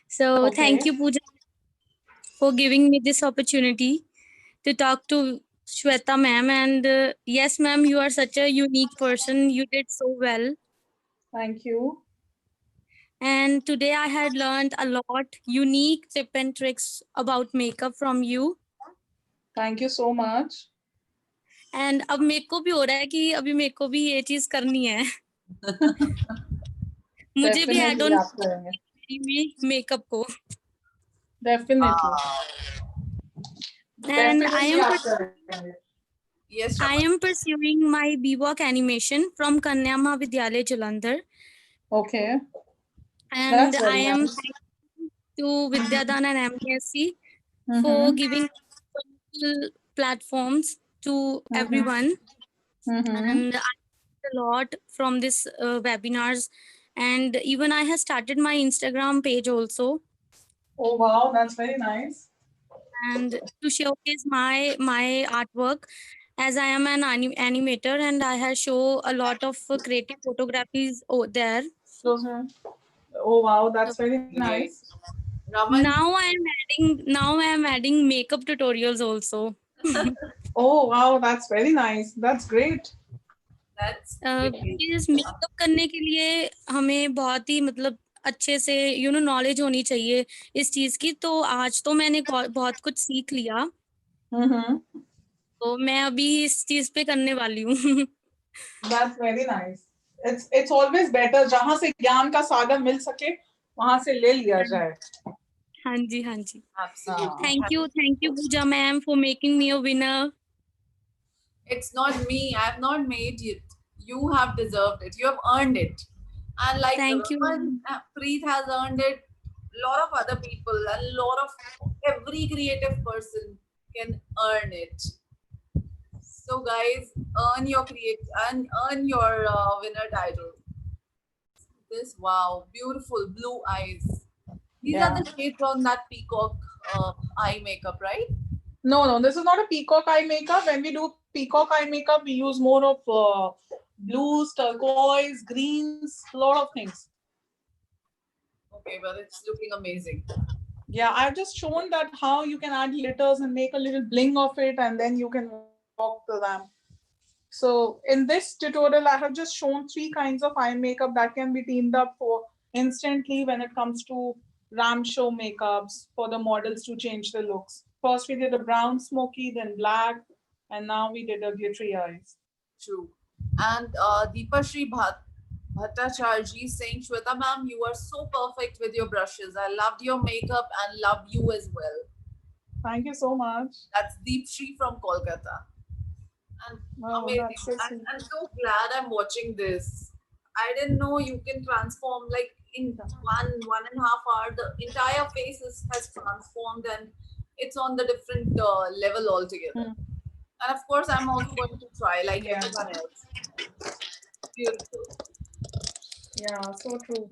So thank Okay. you, Pooja, for giving me this opportunity to talk to Shweta, ma'am. And yes, ma'am, you are such a unique person. You did so well. Thank you. And today I had learned a lot unique tip and tricks about makeup from you. Thank you so much. And अब मेरे को भी हो रहा है कि अभी मेरे को भी ये चीज करनी है. मुझे भी ऐड Definitely ऑन आप करेंगे. में मेकअप को. Definitely. And Definitely आप करेंगे. Yes, I Raman. am pursuing my BWalk animation from Kanya Mahavidyalaya Jalandhar, Okay. and That's I very am nice. thankful to Vidyadaan and MESC for Mm-hmm. giving wonderful platforms to Mm-hmm. everyone. Mm-hmm. And I learned a lot from this webinars, and even I have started my Instagram page also, Oh wow, that's very nice. and to showcase my artwork, as I am an animator and I have show a lot of creative photographies there. Those are, oh wow, So that's very Great. nice. Raman, now I am adding makeup tutorials also. Oh wow, that's very nice. That's great. that's great. Because makeup करने के लिए हमें बहुत ही मतलब अच्छे से knowledge होनी चाहिए इस चीज की, तो आज तो मैंने बहुत कुछ सीख लिया, Mm-hmm. तो मैं अभी इस चीज पे करने वाली हूँ. That's very nice. It's always better जहाँ से ज्ञान का सागर मिल सके वहाँ से ले लिया जाए. हाँ जी, हाँ जी. Absolutely. Thank you Pooja ma'am for making me a winner. It's not me. I have not made it. You have deserved it. You have earned it. And like Thank you, Raman ma'am. Preet has earned it, a lot of other people, a lot of every creative person can earn it. So guys, earn your earn your winner title. This wow, beautiful blue eyes. These are Yeah. the shades on that peacock eye makeup, right? No, this is not a peacock eye makeup. When we do peacock eye makeup, we use more of blues, turquoise, greens, a lot of things. Okay, but it's looking amazing. Yeah, I've just shown that how you can add glitters and make a little bling of it, and then you can walk to them. So in this tutorial, I have just shown 3 kinds of eye makeup that can be teamed up for instantly when it comes to ramp show makeups for the models to change their looks. First, we did a brown smoky, then black, and now we did a glittery eyes. True. And Deepashri Bhattacharji is saying, Shweta ma'am, you are so perfect with your brushes. I loved your makeup and love you as well. Thank you so much. That's Deepshri from Kolkata. And Oh, amazing. that's so sweet. I'm so glad I'm watching this. I didn't know you can transform like in 1.5 hour. The entire face has transformed and it's on the different level altogether. Hmm. And of course, I'm also going to try like Yeah. everyone else. Beautiful. Yeah, so true.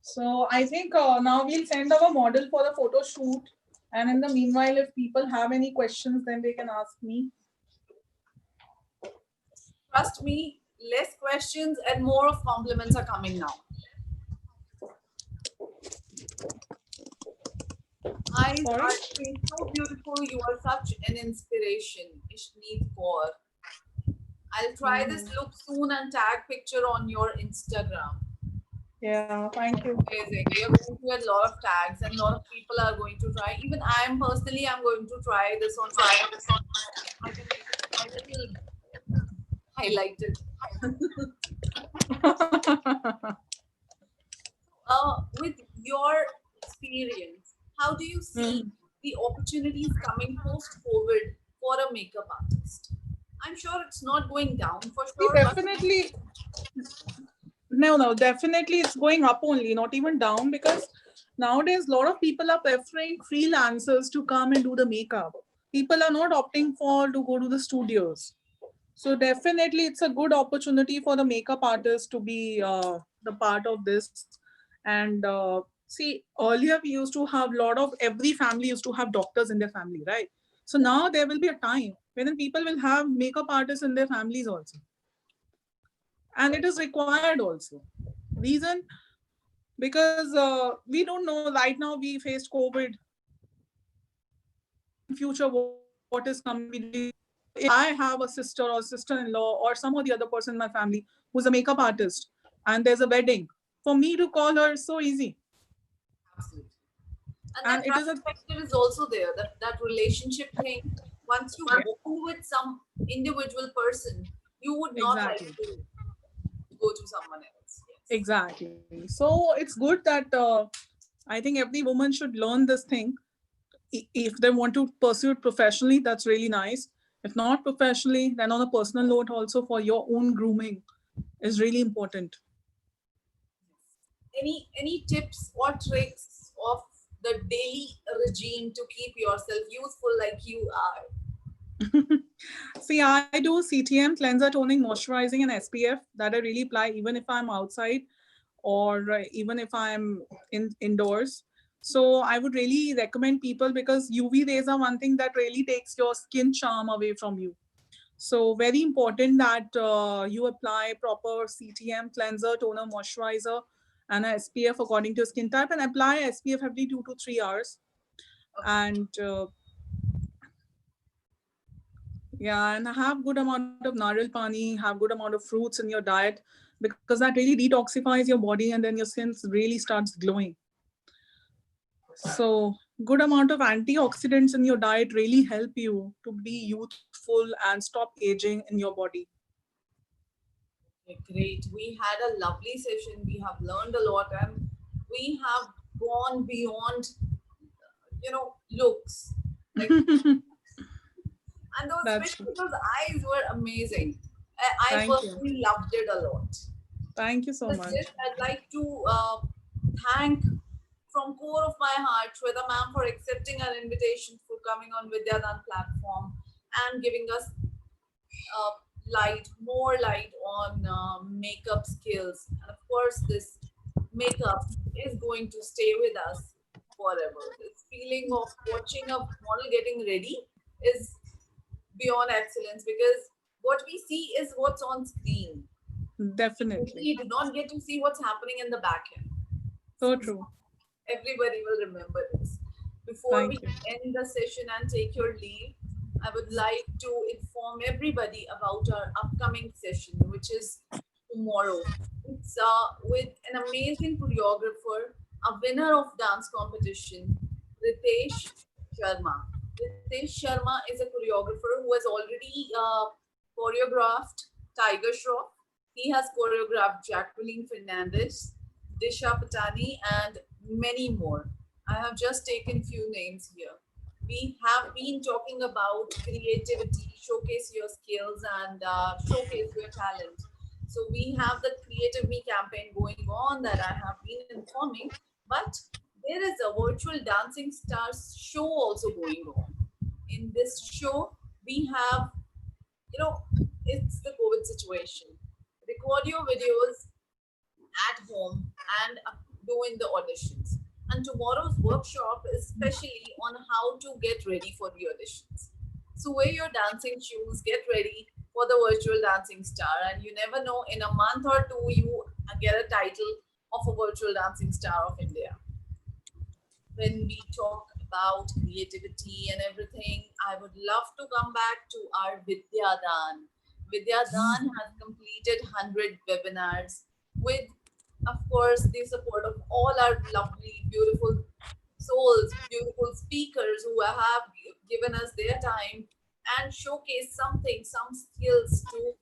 So I think now we'll send our model for the photo shoot. And in the meanwhile, if people have any questions, then they can ask me. Trust me, less questions and more of compliments are coming now. Eyes Sorry? are looking so beautiful. You are such an inspiration, Ishneet Kaur. I'll try this look soon and tag picture on your Instagram. Yeah, thank you. Amazing. We are going to get a lot of tags and a lot of people are going to try. Even I am personally, I'm going to try this on my I can make it a little highlighted. With your experience, how do you see the opportunities coming post-COVID for a makeup artist? I'm sure it's not going down for See, sure, but definitely, no, definitely it's going up only, not even down, because nowadays a lot of people are preferring freelancers to come and do the makeup. People are not opting for to go to the studios. So definitely it's a good opportunity for the makeup artist to be the part of this. And see, earlier we used to have a lot of, every family used to have doctors in their family, right? So now there will be a time when people will have makeup artists in their families also. And it is required also. Reason, because we don't know, right now we faced COVID. In future what is coming, we really, if I have a sister or sister-in-law or some or the other person in my family who's a makeup artist and there's a wedding, for me to call her is so easy. absolutely. And And that it is trust a, factor is also there. That relationship thing. Once you bond with some individual person, you would not like exactly, to go to someone else. Yes. exactly. So it's good that I think every woman should learn this thing. If they want to pursue it professionally, that's really nice. If not professionally, then on a personal note also, for your own grooming is really important. Any tips or tricks of the daily regime to keep yourself youthful like you are? See, I do CTM, cleanser, toning, moisturizing, and SPF that I really apply even if I'm outside or even if I'm indoors. So I would really recommend people, because UV rays are one thing that really takes your skin charm away from you. So very important that you apply proper CTM, cleanser, toner, moisturizer, and a SPF according to your skin type, and apply SPF every 2 to 3 hours. And yeah, and have good amount of naril pani, have good amount of fruits in your diet, because that really detoxifies your body and then your skin really starts glowing. So good amount of antioxidants in your diet really help you to be youthful and stop aging in your body. Okay, great. We had a lovely session. We have learned a lot and we have gone beyond, looks. Like, and those, That's true. especially those eyes were amazing. I Thank you. personally loved it a lot. Thank you so With much. this, I'd like to thank from core of my heart Shweta ma'am for accepting our invitation, for coming on Vidyadaan platform and giving us more light on makeup skills. And of course, this makeup is going to stay with us forever. This feeling of watching a model getting ready is beyond excellence, because what we see is what's on screen. Definitely. We do not get to see what's happening in the back end. So true. Everybody will remember this. Before we Thank you. end the session and take your leave, I would like to inform everybody about our upcoming session, which is tomorrow. It's with an amazing choreographer, a winner of dance competition, Ritesh Sharma. Ritesh Sharma is a choreographer who has already choreographed Tiger Shroff. He has choreographed Jacqueline Fernandez, Disha Patani, and many more. I have just taken few names here. We have been talking about creativity, showcase your skills, and showcase your talent. So we have the Creative Me campaign going on that I have been informing, but there is a virtual dancing stars show also going on. In this show, we have, you know, it's the COVID situation. Record your videos at home and doing the auditions. And tomorrow's workshop is especially on how to get ready for the auditions. So wear your dancing shoes, get ready for the virtual dancing star, and you never know, in a month or two you get a title of a virtual dancing star of India. When we talk about creativity and everything, I would love to come back to our Vidyadaan. Vidyadaan has completed 100 webinars with, of course, the support of all our lovely, beautiful souls, beautiful speakers who have given us their time and showcase something, some skills to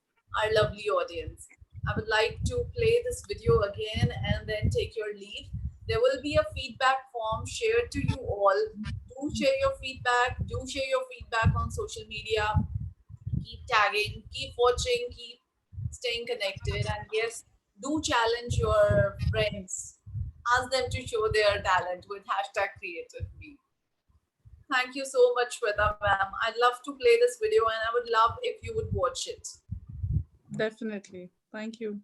our lovely audience. I would like to play this video again and then take your leave. There will be a feedback form shared to you all. Do share your feedback. Do share your feedback on social media. Keep tagging, keep watching, keep staying connected. And yes, do challenge your friends. Ask them to show their talent with hashtag creative me. Thank you so much, Shweta ma'am. I'd love to play this video and I would love if you would watch it. Definitely. Thank you.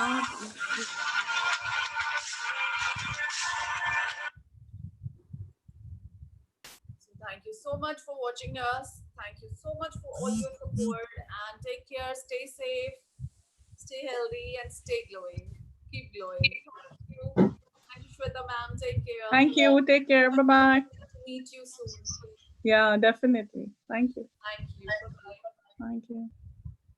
So thank you so much for watching us. Thank you so much for all your support and take care, stay safe, stay healthy, and stay glowing. Keep glowing. Thank you. Thank you, Shweta ma'am. Take care. Thank you. Take care. Bye bye. To meet you soon. Yeah, definitely. Thank you. Thank you. Bye bye. Thank you.